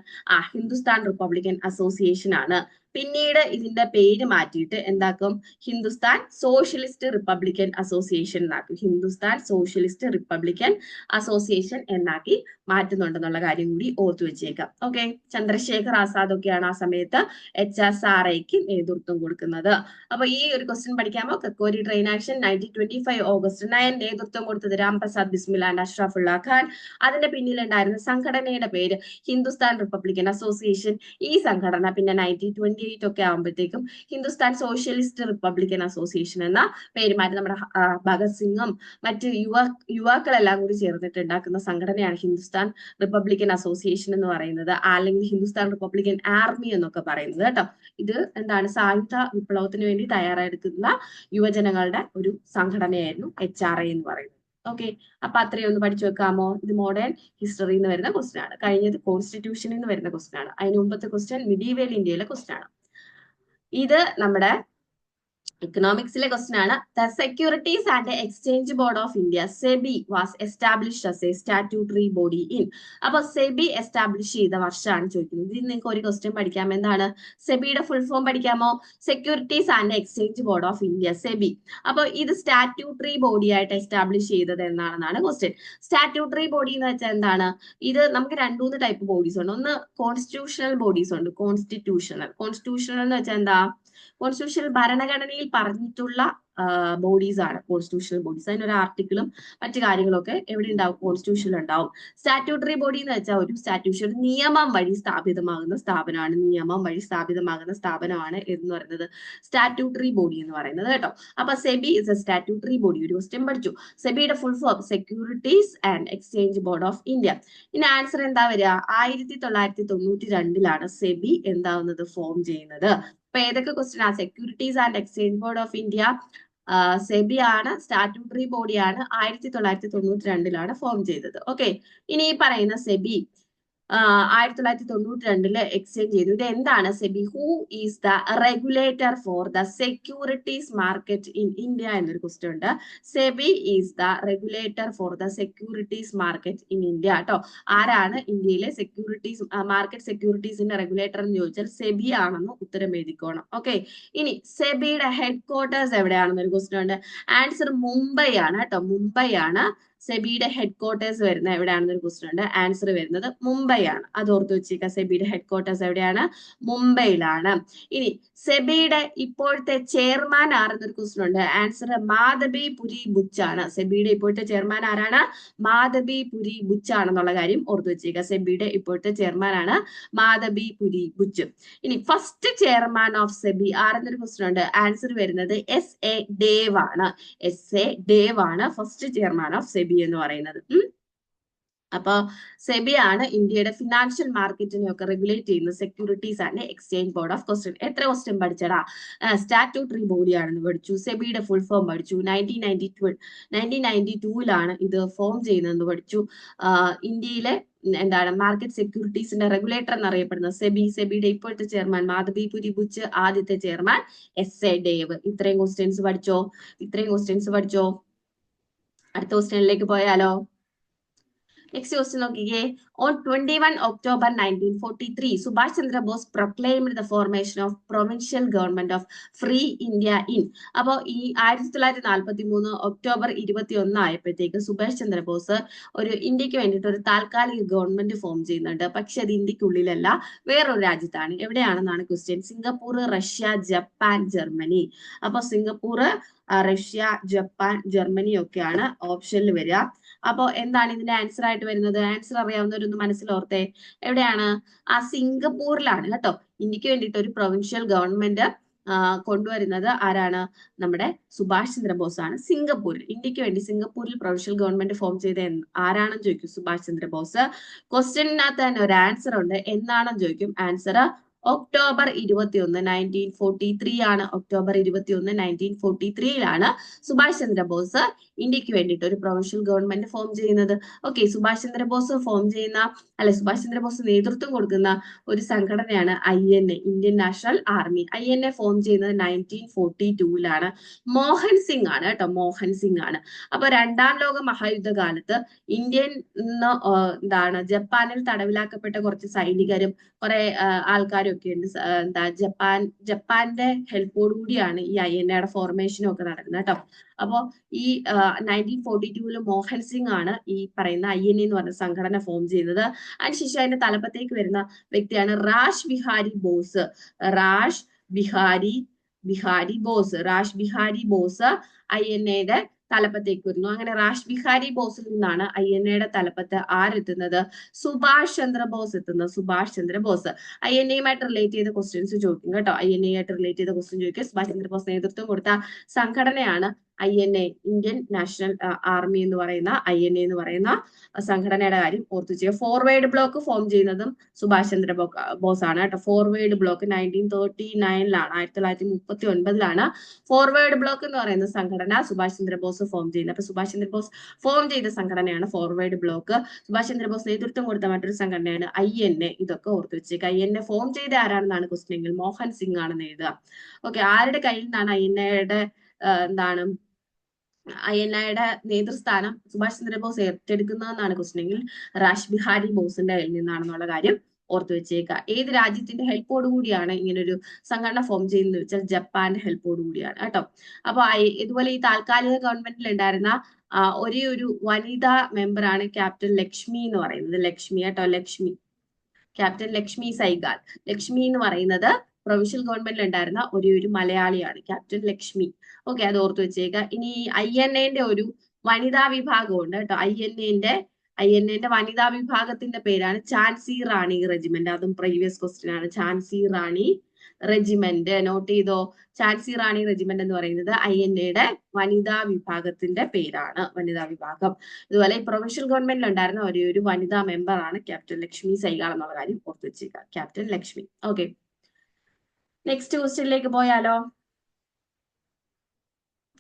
ഹിന്ദുസ്ഥാൻ റിപ്പബ്ലിക്കൻ അസോസിയേഷൻ ആണ്. പിന്നീട് ഇതിന്റെ പേര് മാറ്റിയിട്ട് എന്താക്കും? ഹിന്ദുസ്ഥാൻ സോഷ്യലിസ്റ്റ് റിപ്പബ്ലിക്കൻ അസോസിയേഷൻ എന്നാക്കും. ഹിന്ദുസ്ഥാൻ സോഷ്യലിസ്റ്റ് റിപ്പബ്ലിക്കൻ അസോസിയേഷൻ എന്നാക്കി മാറ്റുന്നുണ്ടെന്നുള്ള കാര്യം കൂടി ഓർത്തു വെച്ചേക്കാം. ഓക്കെ, ചന്ദ്രശേഖർ ആസാദ് ഒക്കെയാണ് ആ സമയത്ത് HSRAക്ക് നേതൃത്വം കൊടുക്കുന്നത്. അപ്പൊ ഈ ഒരു question പഠിക്കാമോ? Kakori train action 1925 August 9 നേതൃത്വം കൊടുത്തത് രാം പ്രസാദ് ബിസ്മിൽ ആൻഡ് അഷ്റഫുള്ള ഖാൻ. അതിന്റെ പിന്നിലുണ്ടായിരുന്ന സംഘടനയുടെ പേര് ഹിന്ദുസ്ഥാൻ റിപ്പബ്ലിക്കൻ അസോസിയേഷൻ. ഈ സംഘടന പിന്നെ 1928 ഒക്കെ ആകുമ്പോഴത്തേക്കും ഹിന്ദുസ്ഥാൻ സോഷ്യലിസ്റ്റ് റിപ്പബ്ലിക്കൻ അസോസിയേഷൻ എന്ന പേര് മാറ്റി. നമ്മുടെ ഭഗത് സിംഗും മറ്റ് യുവാക്കളെല്ലാം കൂടി ചേർന്നിട്ട് ഉണ്ടാക്കുന്ന സംഘടനയാണ് ഹിന്ദുസ്ഥാൻ റിപ്പബ്ലിക്കൻ അസോസിയേഷൻ എന്ന് പറയുന്നത്, അല്ലെങ്കിൽ ഹിന്ദുസ്ഥാൻ റിപ്പബ്ലിക്കൻ ആർമി എന്നൊക്കെ പറയുന്നത് കേട്ടോ. ഇത് എന്താണ്? സായുധ വിപ്ലവത്തിന് വേണ്ടി തയ്യാറെടുക്കുന്ന യുവജനങ്ങളുടെ ഒരു സംഘടനയായിരുന്നു HRA എന്ന് പറയുന്നത്. ഓക്കെ, അപ്പൊ അത്രയും ഒന്ന് പഠിച്ചു വെക്കാമോ? ഇത് മോഡേൺ ഹിസ്റ്ററിയിൽ നിന്ന് വരുന്ന ക്വസ്റ്റ്യൻ ആണ്. കഴിഞ്ഞത് കോൺസ്റ്റിറ്റ്യൂഷനിൽ നിന്ന് വരുന്ന ക്വസ്റ്റ്യൻ ആണ്. അതിന് മുമ്പത്തെ ക്വസ്റ്റ്യൻ മിഡീവൽ ഇന്ത്യയിലെ ക്വസ്റ്റ്യൻ ആണ്. ഇത് നമ്മുടെ എക്കണോമിക്സിലെ ക്വസ്റ്റ്യൻ ആണ്. The securities and exchange board of India SEBI was established as A statutory body in. അപ്പൊ സെബി എസ്റ്റാബ്ലിഷ് ചെയ്ത വർഷമാണ് ചോദിക്കുന്നത്. ഇതിൽ നിങ്ങൾക്ക് ഒരു ക്വസ്റ്റ്യൻ പഠിക്കാം. എന്താണ് സെബിയുടെ ഫുൾ ഫോം പഠിക്കാമോ? Securities and exchange board of India, SEBI. അപ്പൊ ഇത് സ്റ്റാറ്റ്യൂട്ടറി ബോഡി ആയിട്ട് എസ്റ്റാബ്ലിഷ് ചെയ്തത് എന്നാണെന്നാണ് ക്വസ്റ്റ്യൻ. സ്റ്റാറ്റ്യൂട്ടറി ബോഡി എന്ന് വെച്ചാൽ എന്താണ്? ഇത് നമുക്ക് രണ്ടൂന്ന് ടൈപ്പ് ബോഡീസ് ഉണ്ട്. ഒന്ന് കോൺസ്റ്റിറ്റ്യൂഷണൽ ബോഡീസ് ഉണ്ട്. കോൺസ്റ്റിറ്റ്യൂഷണൽ എന്ന് വെച്ചാൽ എന്താ? കോൺസ്റ്റിറ്റ്യൂഷണൽ ഭരണഘടനയിൽ പറഞ്ഞിട്ടുള്ള ബോഡീസ് ആണ് കോൺസ്റ്റിറ്റ്യൂഷണൽ ബോഡീസ്. അതിനൊരു ആർട്ടിക്കിളും മറ്റു കാര്യങ്ങളൊക്കെ എവിടെ ഉണ്ടാവും? കോൺസ്റ്റിറ്റ്യൂഷനിൽ ഉണ്ടാവും. സ്റ്റാറ്റ്യൂട്ടറി ബോഡി എന്ന് വെച്ചാൽ ഒരു സ്റ്റാറ്റ്യൂഷൻ നിയമം വഴി സ്ഥാപിതമാകുന്ന സ്ഥാപനമാണ്. നിയമം വഴി സ്ഥാപിതമാകുന്ന സ്ഥാപനമാണ് എന്ന് പറയുന്നത് സ്റ്റാറ്റ്യൂട്ടറി ബോഡി എന്ന് പറയുന്നത് കേട്ടോ. അപ്പൊ SEBI is a statutory body. ഒരു ക്വസ്റ്റ്യൻ പഠിച്ചു. സെബിയുടെ full form securities and exchange board of India. ഇനി ആൻസർ എന്താ വരിക? 1992 സെബി എന്താവുന്നത്? ഫോം ചെയ്യുന്നത്. അപ്പൊ ഏതൊക്കെ ക്വസ്റ്റ്യൻ ആ? Securities and exchange board of India SEBI ആണ്, സ്റ്റാറ്റ്യൂട്ടറി ബോഡിയാണ്, 1992 ഫോം ചെയ്തത്. ഓക്കെ, ഇനി ഈ പറയുന്ന സെബി 1992 എക്സ്ചേഞ്ച് ചെയ്തു. ഇത് എന്താണ് SEBI? Who is the regulator for the securities market in India എന്നൊരു ക്വസ്റ്റ്യൻ ഉണ്ട്. SEBI is the regulator for the securities market in India കേട്ടോ. ആരാണ് ഇന്ത്യയിലെ സെക്യൂരിറ്റീസ് മാർക്കറ്റ് സെക്യൂരിറ്റീസിന്റെ റെഗുലേറ്റർ എന്ന് ചോദിച്ചാൽ സെബി ആണെന്ന് ഉത്തരം എഴുതിക്കോണം. ഓക്കെ, ഇനി സെബിയുടെ ഹെഡ് ക്വാർട്ടേഴ്സ് എവിടെയാണെന്നൊരു ക്വസ്റ്റ്യൻ ഉണ്ട്. ആൻസർ മുംബൈ ആണ് കേട്ടോ. മുംബൈ ആണ് സെബിയുടെ ഹെഡ് ക്വാർട്ടേഴ്സ് വരുന്നത്. എവിടെയാണെന്നൊരു ക്വസ്റ്റ്യൻ ഉണ്ട്. ആൻസർ വരുന്നത് മുംബൈ ആണ്. അത് ഓർത്ത് വെച്ചേക്കുക. സെബിയുടെ ഹെഡ് ക്വാർട്ടേഴ്സ് എവിടെയാണ്? മുംബൈയിലാണ്. ഇനി സെബിയുടെ ഇപ്പോഴത്തെ ചെയർമാൻ ആരെന്നൊരു ക്വസ്റ്റ്യൻ ഉണ്ട്. ആൻസർ മാധബി പുരി ബുച്ച് ആണ്. സെബിയുടെ ഇപ്പോഴത്തെ ചെയർമാൻ ആരാണ്? മാധബി പുരി ബുച്ച് ആണെന്നുള്ള കാര്യം ഓർത്ത് വെച്ചേക്കുക. സെബിയുടെ ഇപ്പോഴത്തെ ചെയർമാൻ ആണ് മാധബി പുരി ബുച്ച്. ഇനി ഫസ്റ്റ് ചെയർമാൻ ഓഫ് സെബി ആരെന്നൊരു ക്വസ്റ്റ്യൻ ഉണ്ട്. ആൻസർ വരുന്നത് SA ഡേവ് ആണ്. SA ഡേവ് ആണ് ഫസ്റ്റ് ചെയർമാൻ ഓഫ് സെബി എന്ന് പറയുന്നത്. അപ്പൊ സെബി ആണ് ഇന്ത്യയുടെ ഫിനാൻഷ്യൽ മാർക്കറ്റിനെ ഒക്കെ റെഗുലേറ്റ് ചെയ്യുന്ന securities and exchange board of question. എത്ര ക്വസ്റ്റ്യൻ പഠിച്ചടാ? സ്റ്റാറ്റ്യൂട്ടറി ബോഡി ആണെന്ന് പഠിച്ചു. സെബിയുടെ ഫുൾ ഫോം പഠിച്ചു. 1992 ഇത് ഫോം ചെയ്യുന്നതെന്ന് പഠിച്ചു. ഇന്ത്യയിലെ എന്താണ് മാർക്കറ്റ് സെക്യൂരിറ്റീസിന്റെ റെഗുലേറ്റർ എന്നറിയപ്പെടുന്ന സെബി. സെബിയുടെ ഇപ്പോഴത്തെ ചെയർമാൻ മാധബി പുരി ബുച്ച്, ആദ്യത്തെ ചെയർമാൻ SA ഡേവ്. ഇത്രയും ക്വസ്റ്റ്യൻസ് പഠിച്ചോ? അടുത്ത ക്വസ്റ്റ്യനിലേക്ക് പോയാലോ? നെക്സ്റ്റ് ക്വസ്റ്റ്യൻ നോക്കിക്കേ. On 21 October 1943 Subhash Chandrabose proclaimed the formation of provincial government of free India in. അപ്പോ ഈ 1943 ഒക്ടോബർ 21 ആയപ്പോഴത്തേക്ക് സുഭാഷ് ചന്ദ്രബോസ് ഒരു ഇന്ത്യക്ക് വേണ്ടിയിട്ട് ഒരു താൽക്കാലിക ഗവൺമെന്റ് ഫോം ചെയ്യുന്നുണ്ട്. പക്ഷെ അത് ഇന്ത്യക്കുള്ളിലല്ല, വേറൊരു രാജ്യത്താണ്. എവിടെയാണെന്നാണ് question. Singapore, Russia, Japan, Germany. അപ്പൊ സിംഗപ്പൂർ, റഷ്യ, ജപ്പാൻ, ജർമ്മനി ഒക്കെയാണ് ഓപ്ഷനിൽ വരിക. അപ്പോ എന്താണ് ഇതിന്റെ ആൻസർ ആയിട്ട് വരുന്നത്? ആൻസർ അറിയാവുന്നവരൊന്ന് മനസ്സിലോർത്തേ. എവിടെയാണ്? സിംഗപ്പൂരിലാണ് കേട്ടോ. ഇന്ത്യക്ക് വേണ്ടിയിട്ട് ഒരു പ്രൊവിൻഷ്യൽ ഗവൺമെന്റ് കൊണ്ടുവരുന്നത് ആരാണ്? നമ്മുടെ സുഭാഷ് ചന്ദ്രബോസ് ആണ്. സിംഗപ്പൂരിൽ, ഇന്ത്യക്ക് വേണ്ടി സിംഗപ്പൂരിൽ പ്രൊവിഷ്യൽ ഗവൺമെന്റ് ഫോം ചെയ്ത ആരാണെന്ന് ചോദിക്കും, സുഭാഷ് ചന്ദ്രബോസ്. ക്വസ്റ്റ്യനകത്ത് തന്നെ ഒരു ആൻസർ ഉണ്ട്, എന്നാണെന്ന് ചോദിക്കും. ആൻസർ ഒക്ടോബർ 21, 1943 ആണ്. ഒക്ടോബർ 21, 1943 സുഭാഷ് ചന്ദ്രബോസ് ഇന്ത്യക്ക് വേണ്ടിയിട്ട് ഒരു പ്രൊവിഷ്യൽ ഗവൺമെന്റ് ഫോം ചെയ്യുന്നത്. ഓക്കെ, സുഭാഷ് ചന്ദ്രബോസ് സുഭാഷ് ചന്ദ്രബോസ് നേതൃത്വം കൊടുക്കുന്ന ഒരു സംഘടനയാണ് INA, Indian national army. INA form ചെയ്യുന്നത് 1942 മോഹൻ സിംഗ് ആണ് കേട്ടോ, മോഹൻ സിംഗ് ആണ്. അപ്പൊ രണ്ടാം ലോക മഹായുദ്ധകാലത്ത് ഇന്ത്യൻ ജപ്പാനിൽ തടവിലാക്കപ്പെട്ട കുറച്ച് സൈനികരും കുറെ ആൾക്കാരും ഒക്കെ ഉണ്ട്. ജപ്പാന്റെ ഹെൽപ്പോടുകൂടിയാണ് ഈ INAയുടെ ഫോർമേഷനും ഒക്കെ നടക്കുന്നത് കേട്ടോ. അപ്പോ ഈ 1942 മോഹൻ സിംഗ് ആണ് ഈ പറയുന്ന INA എന്ന് പറഞ്ഞ സംഘടന ഫോം ചെയ്യുന്നത്. അതിനുശേഷം അതിന്റെ തലപ്പത്തേക്ക് വരുന്ന വ്യക്തിയാണ് റാഷ് ബിഹാരി ബോസ്. റാഷ് ബിഹാരി ബോസ് INAയുടെ തലപ്പത്തേക്ക് വരുന്നു. അങ്ങനെ റാഷ് ബിഹാരി ബോസിൽ നിന്നാണ് INAയുടെ തലപ്പത്ത് ആരെത്തുന്നത്? സുഭാഷ് ചന്ദ്രബോസ് എത്തുന്നത്. സുഭാഷ് ചന്ദ്രബോസ്. INAയുമായിട്ട് റിലേറ്റ് ചെയ്ത ക്വസ്റ്റ്യൻസ് ചോദിക്കും കേട്ടോ. INAയായിട്ട് റിലേറ്റ് ചെയ്ത ക്വസ്റ്റ്യൻ ചോദിക്കും. സുഭാഷ് ചന്ദ്രബോസ് നേതൃത്വം കൊടുത്ത സംഘടനയാണ് INA, ഇന്ത്യൻ നാഷണൽ ആർമി എന്ന് പറയുന്ന INA എന്ന് പറയുന്ന സംഘടനയുടെ കാര്യം ഓർത്തു വെക്കുക. ഫോർവേഡ് ബ്ലോക്ക് ഫോം ചെയ്യുന്നതും സുഭാഷ് ചന്ദ്ര ബോസ് ആണ് കേട്ടോ. ഫോർവേഡ് ബ്ലോക്ക് 1939 1939 ഫോർവേഡ് ബ്ലോക്ക് എന്ന് പറയുന്ന സംഘടന സുഭാഷ് ചന്ദ്രബോസ് ഫോം ചെയ്യുന്നത്. അപ്പൊ സുഭാഷ് ചന്ദ്രബോസ് ഫോം ചെയ്ത സംഘടനയാണ് ഫോർവേഡ് ബ്ലോക്ക്. സുഭാഷ് ചന്ദ്രബോസ് നേതൃത്വം കൊടുത്ത മറ്റൊരു സംഘടനയാണ് INA. ഇതൊക്കെ ഓർത്തു വെച്ചേക്കുക. INA ഫോം ചെയ്ത ആരാണെന്നാണ് ക്വസ്റ്റ്യൻ എങ്കിൽ മോഹൻ സിംഗ് ആണെന്ന് എഴുതുക. ഓക്കെ, ആരുടെ കയ്യിൽ നിന്നാണ് INAയുടെ INAയുടെ നേതൃസ്ഥാനം സുഭാഷ് ചന്ദ്രബോസ് ഏറ്റെടുക്കുന്നതെന്നാണ് ക്വസ്റ്റ്യൻ എങ്കിൽ റാഷ് ബിഹാരി ബോസിന്റെ കയ്യിൽ നിന്നാണെന്നുള്ള കാര്യം ഓർത്തു വെച്ചേക്കുക. ഏത് രാജ്യത്തിന്റെ ഹെൽപ്പോട് കൂടിയാണ് ഇങ്ങനൊരു സംഘടന ഫോം ചെയ്യുന്നത് വെച്ചാൽ ജപ്പാന്റെ ഹെൽപ്പോട് കൂടിയാണ് കേട്ടോ. അപ്പൊ ഇതുപോലെ ഈ താൽക്കാലിക ഗവൺമെന്റിൽ ഉണ്ടായിരുന്ന ഒരേ ഒരു വനിതാ മെമ്പറാണ് ക്യാപ്റ്റൻ ലക്ഷ്മി എന്ന് പറയുന്നത്. ലക്ഷ്മി കേട്ടോ, ലക്ഷ്മി, ക്യാപ്റ്റൻ ലക്ഷ്മി സൈഗാൽ. ലക്ഷ്മി എന്ന് പറയുന്നത് പ്രൊവിഷ്യൽ ഗവൺമെന്റിൽ ഉണ്ടായിരുന്ന ഒരു മലയാളിയാണ്, ക്യാപ്റ്റൻ ലക്ഷ്മി. ഓക്കെ, അത് ഓർത്തു വെച്ചേക്കുക. ഇനി INAന്റെ ഒരു വനിതാ വിഭാഗം ഉണ്ട് കേട്ടോ. INAന്റെ വനിതാ വിഭാഗത്തിന്റെ പേരാണ് ഝാൻസി റാണി റെജിമെന്റ്. അതും പ്രീവിയസ് ക്വസ്റ്റ്യൻ ആണ്. ഝാൻസി റാണി റെജിമെന്റ് നോട്ട് ചെയ്തോ. ഝാൻസി റാണി റെജിമെന്റ് എന്ന് പറയുന്നത് INAയുടെ വനിതാ വിഭാഗത്തിന്റെ പേരാണ്, വനിതാ വിഭാഗം. ഇതുപോലെ ഈ പ്രൊവിഷ്യൽ ഗവൺമെന്റിൽ ഉണ്ടായിരുന്ന ഒരു വനിതാ മെമ്പർ ആണ് ക്യാപ്റ്റൻ ലക്ഷ്മി സൈഗാൾ എന്നുള്ള കാര്യം ഓർത്തു വെച്ചേക്കുക. ക്യാപ്റ്റൻ ലക്ഷ്മി. ഓക്കെ, നെക്സ്റ്റ് ക്വസ്റ്റ്യനിലേക്ക് പോയാലോ?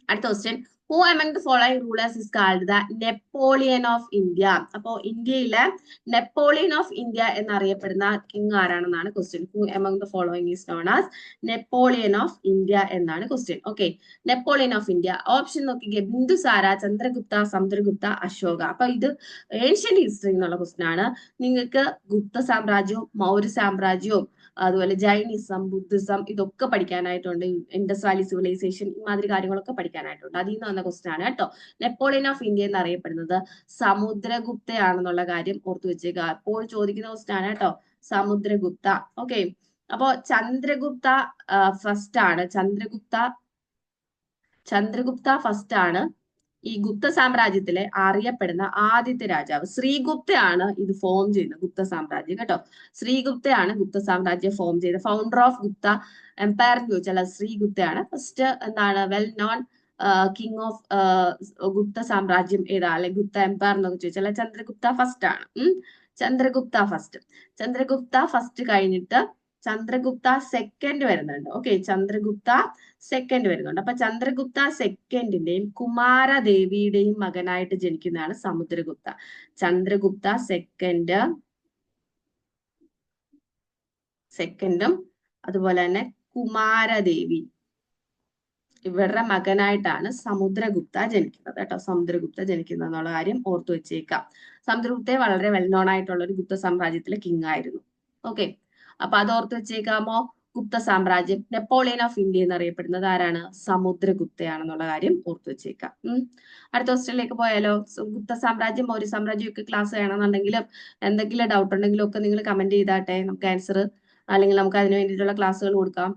അടുത്ത question, who among the following rulers is called the Napoleon of India? അപ്പോ ഇന്ത്യയിലെ നെപ്പോളിയൻ ഓഫ് ഇന്ത്യ എന്നറിയപ്പെടുന്ന കിങ് ആരാണെന്നാണ് question. Who among the following is known as Napoleon of India എന്നാണ് question. Okay, Napoleon of India option നോക്കിക്കേ. ബിന്ദുസാര, ചന്ദ്രഗുപ്ത, സമുദ്രഗുപ്ത, അശോക. അപ്പൊ ഇത് ancient history എന്നുള്ള question ആണ്. നിങ്ങൾക്ക് ഗുപ്ത സാമ്രാജ്യവും മൗര്യ സാമ്രാജ്യവും അതുപോലെ ജൈനിസം, ബുദ്ധിസം ഇതൊക്കെ പഠിക്കാനായിട്ടുണ്ട്. ഇൻഡസ് വാലി സിവിലൈസേഷൻ, ഇമാതിരി കാര്യങ്ങളൊക്കെ പഠിക്കാനായിട്ടുണ്ട്. അതിൽ നിന്ന് വന്ന ക്വസ്റ്റ്യൻ ആണ് കേട്ടോ. നെപ്പോളിയൻ ഓഫ് ഇന്ത്യ എന്നറിയപ്പെടുന്നത് സമുദ്രഗുപ്തയാണെന്നുള്ള കാര്യം ഓർത്തു വെച്ചേക്കുക. അപ്പോൾ ചോദിക്കുന്ന ക്വസ്റ്റ്യൻ ആണ് കേട്ടോ, സമുദ്രഗുപ്ത. ഓക്കെ, അപ്പോ ചന്ദ്രഗുപ്ത ഫസ്റ്റ് ആണ്. ചന്ദ്രഗുപ്ത ഫസ്റ്റ് ആണ് ഈ ഗുപ്ത സാമ്രാജ്യത്തിലെ അറിയപ്പെടുന്ന ആദ്യത്തെ രാജാവ്. ശ്രീഗുപ്തയാണ് ഇത് ഫോം ചെയ്യുന്നത്, ഗുപ്ത സാമ്രാജ്യം കേട്ടോ. ശ്രീഗുപ്തയാണ് ഗുപ്ത സാമ്രാജ്യം ഫോം ചെയ്തത്. ഫൗണ്ടർ ഓഫ് ഗുപ്ത എംപയർ എന്ന് ചോദിച്ചാൽ ശ്രീഗുപ്തയാണ്. First well known king of Gupta സാമ്രാജ്യം ഏതാ, അല്ലെ ഗുപ്ത എംപയർ എന്നൊക്കെ ചോദിച്ചാൽ ചന്ദ്രഗുപ്ത ഫസ്റ്റ് ആണ്. ചന്ദ്രഗുപ്ത ഫസ്റ്റ് കഴിഞ്ഞിട്ട് ചന്ദ്രഗുപ്ത സെക്കൻഡ് വരുന്നുണ്ട്. ഓക്കെ, ചന്ദ്രഗുപ്ത സെക്കൻഡ് വരുന്നുണ്ട്. അപ്പൊ ചന്ദ്രഗുപ്ത സെക്കൻഡിന്റെയും കുമാരദേവിയുടെയും മകനായിട്ട് ജനിക്കുന്നതാണ് സമുദ്രഗുപ്ത. ചന്ദ്രഗുപ്ത സെക്കൻഡും അതുപോലെ തന്നെ കുമാരദേവി ഇവരുടെ മകനായിട്ടാണ് സമുദ്രഗുപ്ത ജനിക്കുന്നത് കേട്ടോ. സമുദ്രഗുപ്ത ജനിക്കുന്നത് എന്നുള്ള കാര്യം ഓർത്തു വെച്ചേക്കാം. സമുദ്രഗുപ്ത വളരെ വെൽ നോൺ ആയിട്ടുള്ള ഒരു ഗുപ്ത സാമ്രാജ്യത്തിലെ കിങ് ആയിരുന്നു. ഓക്കെ, അപ്പൊ അത് ഓർത്തു വെച്ചേക്കാമോ? ഗുപ്ത സാമ്രാജ്യം, നെപ്പോളിയൻ ഓഫ് ഇന്ത്യ എന്നറിയപ്പെടുന്നത് ആരാണ്? സമുദ്രഗുപ്തയാണെന്നുള്ള കാര്യം ഓർത്തു വെച്ചേക്കാം. അടുത്ത ക്വസ്റ്റ്യനിലേക്ക് പോയാലോ? ഗുപ്ത സാമ്രാജ്യം മൗര്യ സാമ്രാജ്യം ഒക്കെ ക്ലാസ് വേണമെന്നുണ്ടെങ്കിലും എന്തെങ്കിലും ഡൗട്ട് ഉണ്ടെങ്കിലും ഒക്കെ നിങ്ങൾ കമന്റ് ചെയ്താട്ടെ, നമുക്ക് ആൻസർ അല്ലെങ്കിൽ നമുക്ക് അതിന് വേണ്ടിയിട്ടുള്ള ക്ലാസ്സുകൾ കൊടുക്കാം.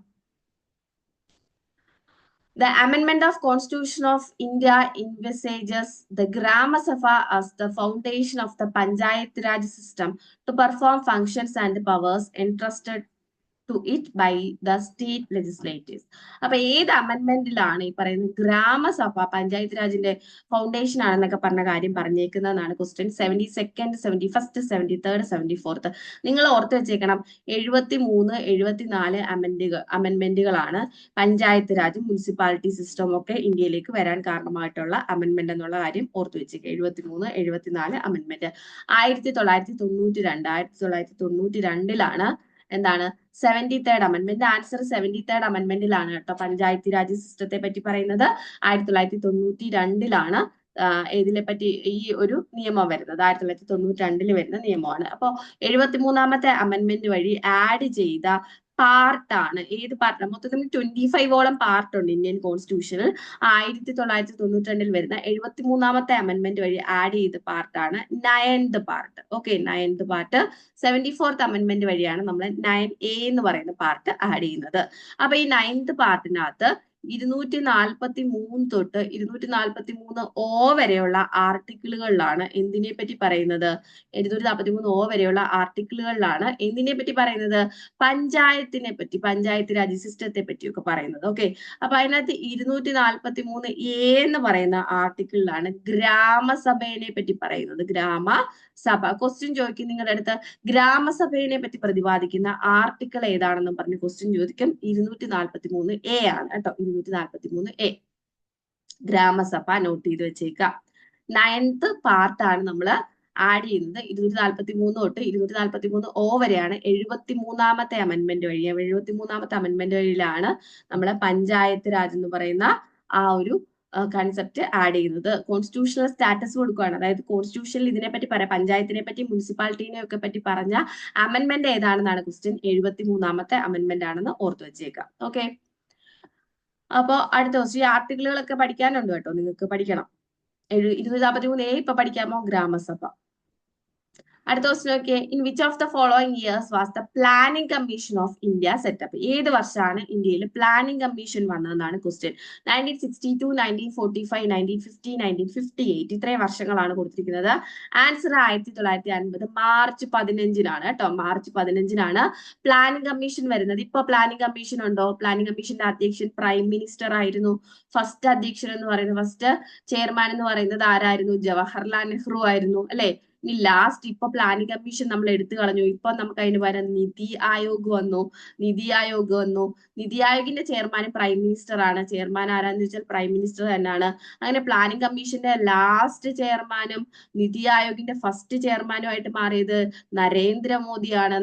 The amendment of Constitution of India envisages the Grama Sabha as the foundation of the Panchayat Raj system to perform functions and powers entrusted to it by the state legislatures. അപ്പൊ ഏത് അമെന്റ്മെന്റിലാണ് ഈ പറയുന്നത് ഗ്രാമസഭ പഞ്ചായത്ത് രാജിന്റെ ഫൗണ്ടേഷൻ ആണെന്നൊക്കെ പറഞ്ഞ കാര്യം പറഞ്ഞേക്കുന്നതാണ് question. 72nd, 71st, 73rd, 74th. നിങ്ങൾ ഓർത്ത് വെച്ചേക്കണം 73, 74 അമെന്റ്മെന്റുകളാണ് പഞ്ചായത്ത് രാജും മുനിസിപ്പാലിറ്റി സിസ്റ്റവും ഒക്കെ ഇന്ത്യയിലേക്ക് വരാൻ കാരണമായിട്ടുള്ള അമെന്റ്മെന്റ് എന്നുള്ള കാര്യം ഓർത്തു വെച്ചേക്കുക. 73, 74 അമെന്റ്മെന്റ്. 1992 എന്താണ് 73rd അമെന്റ്മെന്റ്. ആൻസർ 73rd അമെന്റ്മെന്റിലാണ് കേട്ടോ പഞ്ചായത്തി രാജ് സിസ്റ്റത്തെ പറ്റി പറയുന്നത്. 1992 ഇതിനെ പറ്റി ഈ ഒരു നിയമം വരുന്നത് 1992 വരുന്ന നിയമമാണ്. അപ്പോ 73ാമത്തെ അമെന്റ്മെന്റ് വഴി ആഡ് ചെയ്ത പാർട്ടാണ് ഏത് പാർട്ടാണ്? മൊത്തത്തിൽ 25ഓളം പാർട്ട് ഉണ്ട് ഇന്ത്യൻ കോൺസ്റ്റിറ്റ്യൂഷനിൽ. 1992 വരുന്ന 73ാമത്തെ അമെന്റ്മെന്റ് വഴി ആഡ് ചെയ്ത പാർട്ടാണ് 9th part. Okay, 9th part. 74th amendment വഴിയാണ് നമ്മൾ 9A എന്ന് പറയുന്ന പാർട്ട് ആഡ് ചെയ്യുന്നത്. അപ്പൊ ഈ 9th പാർട്ടിനകത്ത് 243 തൊട്ട് 243O വരെയുള്ള ആർട്ടിക്കിളുകളിലാണ് എന്തിനെ പറ്റി പറയുന്നത്? 243O വരെയുള്ള ആർട്ടിക്കിളുകളിലാണ് എന്തിനെ പറ്റി പറയുന്നത്? പഞ്ചായത്തിനെ പറ്റി, പഞ്ചായത്ത് രാജ് സിസ്റ്റത്തെ പറ്റിയൊക്കെ പറയുന്നത്. ഓക്കെ, അപ്പൊ അതിനകത്ത് 243A എന്ന് പറയുന്ന ആർട്ടിക്കിളിലാണ് ഗ്രാമസഭയെ പറ്റി പറയുന്നത്. ഗ്രാമസഭ. ക്വസ്റ്റ്യൻ ചോദിക്കും നിങ്ങളുടെ അടുത്ത് ഗ്രാമസഭയെ പറ്റി പ്രതിപാദിക്കുന്ന ആർട്ടിക്കിൾ ഏതാണെന്ന് പറഞ്ഞ് ക്വസ്റ്റ്യൻ ചോദിക്കും. 243A ആണ് കേട്ടോ. 243A ഗ്രാമസഭ നോട്ട് ചെയ്ത് വെച്ചേക്കാം. 9th പാർട്ടാണ് നമ്മൾ ആഡ് ചെയ്യുന്നത്. 243 തൊട്ട് 243O വരെയാണ് 73ാമത്തെ അമെന്റ്മെന്റ് വഴി. 73ാമത്തെ അമെന്റ്മെന്റ് വഴിയിലാണ് നമ്മളെ പഞ്ചായത്ത് രാജ് എന്ന് പറയുന്ന ആ ഒരു കൺസെപ്റ്റ് ആഡ് ചെയ്യുന്നത്. കോൺസ്റ്റിറ്റ്യൂഷണൽ സ്റ്റാറ്റസ് കൊടുക്കുകയാണ്. അതായത് കോൺസ്റ്റിറ്റ്യൂഷനിൽ ഇതിനെപ്പറ്റി പറയാം, പഞ്ചായത്തിനെ പറ്റി മുനിസിപ്പാലിറ്റിനെ ഒക്കെ പറ്റി പറഞ്ഞ അമെന്റ്മെന്റ് ഏതാണെന്നാണ് ക്വസ്റ്റ്യൻ. 73ാമത്തെ അമെന്റ്മെന്റ് ആണെന്ന് ഓർത്തു വെച്ചേക്കാം. ഓക്കെ, അപ്പോ അടുത്ത ക്വസ്റ്റ്യൻ. ആർട്ടിക്കിളുകളൊക്കെ പഠിക്കാനുണ്ട് കേട്ടോ, നിങ്ങൾക്ക് പഠിക്കണം. 243A ഇപ്പൊ പഠിക്കാമോ? ഗ്രാമസഭ. അടുത്ത ക്വസ്റ്റ്യൻ നോക്കിയേ. In which of the following years was the planning commission of India setup? ഏത് വർഷമാണ് ഇന്ത്യയിൽ പ്ലാനിംഗ് കമ്മീഷൻ വന്നതെന്നാണ് ക്വസ്റ്റ്യൻ. 1962, 1945, 1950, 1958 ഇത്രയും വർഷങ്ങളാണ് കൊടുത്തിരിക്കുന്നത്. ആൻസർ 1950 മാർച്ച് 15-നാണ് കേട്ടോ. മാർച്ച് 15-നാണ് പ്ലാനിംഗ് കമ്മീഷൻ വരുന്നത്. ഇപ്പൊ പ്ലാനിംഗ് കമ്മീഷൻ ഉണ്ടോ? പ്ലാനിംഗ് കമ്മീഷന്റെ അധ്യക്ഷൻ പ്രൈം മിനിസ്റ്റർ ആയിരുന്നു. ഫസ്റ്റ് അധ്യക്ഷൻ എന്ന് പറയുന്നത്, ഫസ്റ്റ് ചെയർമാൻ എന്ന് പറയുന്നത് ആരായിരുന്നു? ജവഹർലാൽ നെഹ്റു ആയിരുന്നു അല്ലെ. ഇനി ലാസ്റ്റ് ഇപ്പൊ പ്ലാനിംഗ് കമ്മീഷൻ നമ്മൾ എടുത്തു കളഞ്ഞു. ഇപ്പൊ നമുക്ക് അതിന് പകരം നിതി ആയോഗ് വന്നു. നിതി ആയോഗിന്റെ ചെയർമാനും പ്രൈം മിനിസ്റ്റർ ആണ്. ചെയർമാൻ ആരാന്ന് ചോദിച്ചാൽ പ്രൈം മിനിസ്റ്റർ തന്നെയാണ്. അങ്ങനെ പ്ലാനിംഗ് കമ്മീഷന്റെ ലാസ്റ്റ് ചെയർമാനും നിതി ആയോഗിന്റെ ഫസ്റ്റ് ചെയർമാനും ആയിട്ട് മാറിയത് നരേന്ദ്രമോദിയാണ്.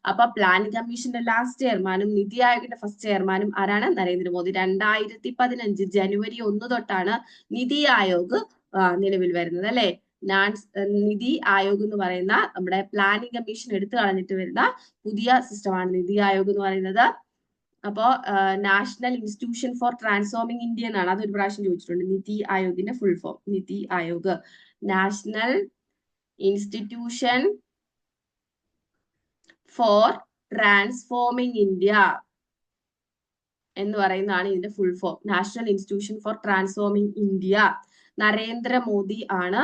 അപ്പൊ പ്ലാനിംഗ് കമ്മീഷന്റെ ലാസ്റ്റ് ചെയർമാനും നിതി ആയോഗിന്റെ ഫസ്റ്റ് ചെയർമാനും ആരാണ്? നരേന്ദ്രമോദി. 2015 ജനുവരി 1 തൊട്ടാണ് നിതി ആയോഗ് നിലവിൽ വരുന്നത് അല്ലെ. നിതി ആയോഗ് എന്ന് പറയുന്ന നമ്മുടെ പ്ലാനിംഗ് കമ്മീഷൻ എടുത്തു കളഞ്ഞിട്ട് വരുന്ന പുതിയ സിസ്റ്റമാണ് നിതി ആയോഗ് എന്ന് പറയുന്നത്. അപ്പോ national institution for transforming India എന്നാണ്. അതൊരു പ്രാവശ്യം ചോദിച്ചിട്ടുണ്ട്. നിതി ആയോഗിന്റെ full form NITI Aayog, national institution for transforming India എന്ന് പറയുന്നതാണ് ഇതിന്റെ full form. National institution for transforming India. Narendra Modi ആണ്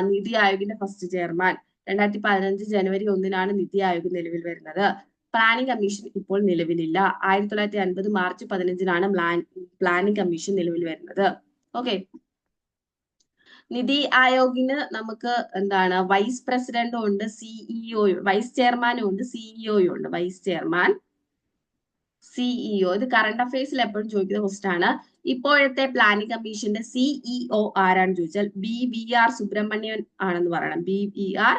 നിതി ആയോഗിന്റെ ഫസ്റ്റ് ചെയർമാൻ. 2015 ജനുവരി 1-നാണ് നിതി ആയോഗ് നിലവിൽ വരുന്നത്. പ്ലാനിംഗ് കമ്മീഷൻ ഇപ്പോൾ നിലവിലില്ല. 1950 മാർച്ച് 15-നാണ് പ്ലാനിംഗ് കമ്മീഷൻ നിലവിൽ വരുന്നത്. ഓക്കെ, നിതി ആയോഗിന് നമുക്ക് എന്താണ് വൈസ് പ്രസിഡന്റും ഉണ്ട്, സിഇഒ, വൈസ് ചെയർമാനും ഉണ്ട്, സിഇഒയും ഉണ്ട്. Vice chairman, CEO. ഇത് കറണ്ട് അഫയേഴ്സിൽ എപ്പോഴും ചോദിക്കുന്ന ക്വസ്റ്റ്യൻ ആണ്. ഇപ്പോഴത്തെ പ്ലാനിംഗ് കമ്മീഷന്റെ സിഇഒ ആരാണെന്ന് ചോദിച്ചാൽ BVR സുബ്രഹ്മണ്യൻ ആണെന്ന് പറയണം. BVR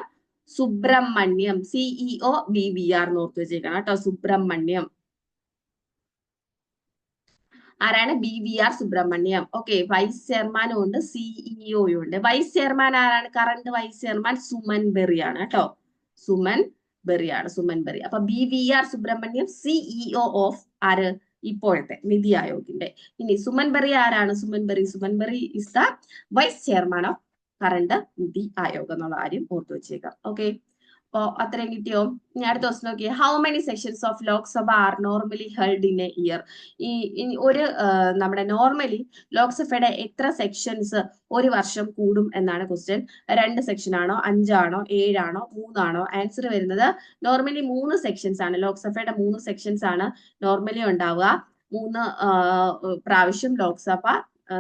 സുബ്രഹ്മണ്യം. സിഇഒ BVR എന്ന് ഓർത്ത് വെച്ചേക്കണം കേട്ടോ. സുബ്രഹ്മണ്യം ആരാണ്? BVR സുബ്രഹ്മണ്യം. ഓക്കെ, വൈസ് ചെയർമാനും ഉണ്ട്, സിഇഒയും ഉണ്ട്. വൈസ് ചെയർമാൻ ആരാണ്? Current vice chairman Suman Bery ആണ് കേട്ടോ. സുമൻ ബെറി. അപ്പൊ BVR സുബ്രഹ്മണ്യം സിഇഒ ഓഫ് ആര്? ഇപ്പോഴത്തെ നിതി ആയോഗിന്റെ. ഇനി സുമൻ ബെറി ആരാണ്? Suman Bery is the vice chairman of current NITI Aayog എന്നുള്ള കാര്യം ഓർത്തു വെച്ചേക്കാം. ഓക്കെ, അപ്പോ അത്രയും കിട്ടിയോ? ഇനി അടുത്ത ദിവസം നോക്കിയേ, how many sessions of Lok Sabha R normally held in A year? ഒരു നമ്മുടെ നോർമലി ലോക്സഭയുടെ എത്ര സെക്ഷൻസ് ഒരു വർഷം കൂടും എന്നാണ് ക്വസ്റ്റ്യൻ. 2 സെക്ഷൻ ആണോ, 5 ആണോ, 7 ആണോ, 3 ആണോ? ആൻസർ വരുന്നത് നോർമലി 3 സെക്ഷൻസ് ആണ്. ലോക്സഭയുടെ 3 സെക്ഷൻസ് ആണ് നോർമലി ഉണ്ടാവുക. 3 പ്രാവശ്യം ലോക്സഭ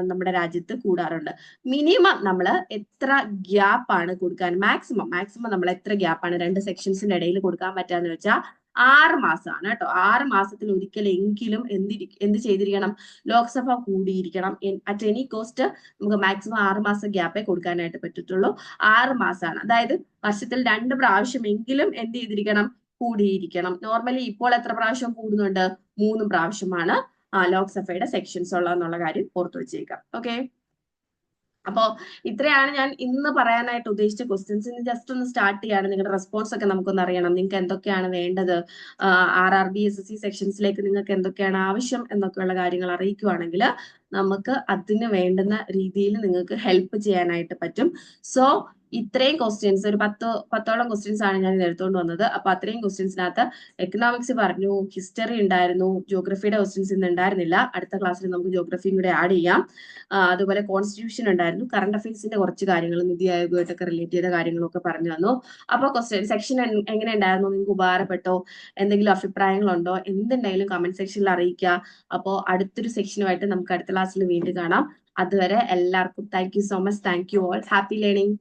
നമ്മുടെ രാജ്യത്ത് കൂടാറുണ്ട്. മിനിമം നമ്മൾ എത്ര ഗ്യാപ്പ് ആണ് കൊടുക്കാൻ, മാക്സിമം നമ്മൾ എത്ര ഗ്യാപ്പാണ് 2 സെക്ഷൻസിന്റെ ഇടയിൽ കൊടുക്കാൻ പറ്റാന്ന് വെച്ചാൽ 6 മാസമാണ് കേട്ടോ. 6 മാസത്തിൽ ഒരിക്കലെങ്കിലും എന്ത് ചെയ്തിരിക്കണം? ലോക്സഭ കൂടിയിരിക്കണം. അറ്റ് എനി കോസ്റ്റ് നമുക്ക് മാക്സിമം 6 മാസം ഗ്യാപ്പേ കൊടുക്കാനായിട്ട് പറ്റത്തുള്ളൂ. 6 മാസമാണ്. അതായത് വർഷത്തിൽ 2 പ്രാവശ്യമെങ്കിലും എന്ത് ചെയ്തിരിക്കണം? കൂടിയിരിക്കണം. നോർമലി ഇപ്പോൾ എത്ര പ്രാവശ്യം കൂടുന്നുണ്ട്? 3 പ്രാവശ്യമാണ് ലോക്സഭയുടെ സെക്ഷൻസ് ഉള്ളതെന്നുള്ള കാര്യം ഓർത്തു വെച്ചേക്കാം. ഓക്കെ, അപ്പോ ഇത്രയാണ് ഞാൻ ഇന്ന് പറയാനായിട്ട് ഉദ്ദേശിച്ച ക്വസ്റ്റ്യൻസ്. ഇന്ന് ജസ്റ്റ് ഒന്ന് സ്റ്റാർട്ട് ചെയ്യാണ്. നിങ്ങളുടെ റെസ്പോൺസ് ഒക്കെ നമുക്കൊന്ന് അറിയണം. നിങ്ങൾക്ക് എന്തൊക്കെയാണ് വേണ്ടത്, RRB SSC സെക്ഷൻസിലേക്ക് നിങ്ങൾക്ക് എന്തൊക്കെയാണ് ആവശ്യം എന്നൊക്കെയുള്ള കാര്യങ്ങൾ അറിയിക്കുവാണെങ്കിൽ നമുക്ക് അതിന് വേണ്ടുന്ന രീതിയിൽ നിങ്ങൾക്ക് ഹെൽപ്പ് ചെയ്യാനായിട്ട് പറ്റും. സോ ഇത്രയും ക്വസ്റ്റ്യൻസ്, ഒരു 10ഓളം ക്വസ്റ്റ്യൻസ് ആണ് ഞാൻ എടുത്തുകൊണ്ട് വന്നത്. അപ്പൊ അത്രയും ക്വസ്റ്റ്യൻസിനകത്ത് എക്കണോമിക്സ് പറഞ്ഞു, ഹിസ്റ്ററി ഉണ്ടായിരുന്നു, ജോഗ്രഫിയുടെ ക്വസ്റ്റ്യൻസ് ഇന്ന് ഉണ്ടായിരുന്നില്ല. അടുത്ത ക്ലാസ്സിൽ നമുക്ക് ജോഗ്രഫിയും കൂടെ ആഡ് ചെയ്യാം. അതുപോലെ കോൺസ്റ്റിറ്റ്യൂഷൻ ഉണ്ടായിരുന്നു, കറണ്ട് അഫയേഴ്സിന്റെ കുറച്ച് കാര്യങ്ങളും നിതി ആയോഗമായിട്ടൊക്കെ റിലേറ്റ് ചെയ്ത കാര്യങ്ങളൊക്കെ പറഞ്ഞു തന്നു. അപ്പൊ ക്വസ്റ്റ്യൻ സെക്ഷൻ എങ്ങനെ ഉണ്ടായിരുന്നു? നിങ്ങൾക്ക് ഉപകാരപ്പെട്ടോ? എന്തെങ്കിലും അഭിപ്രായങ്ങളുണ്ടോ? എന്തുണ്ടെങ്കിലും കമന്റ് സെക്ഷനിൽ അറിയിക്കുക. അപ്പോൾ അടുത്തൊരു സെക്ഷനുമായിട്ട് നമുക്ക് അടുത്ത ക്ലാസ്സിൽ വീണ്ടും കാണാം. അതുവരെ എല്ലാവർക്കും thank you so much. Thank you all. Happy learning.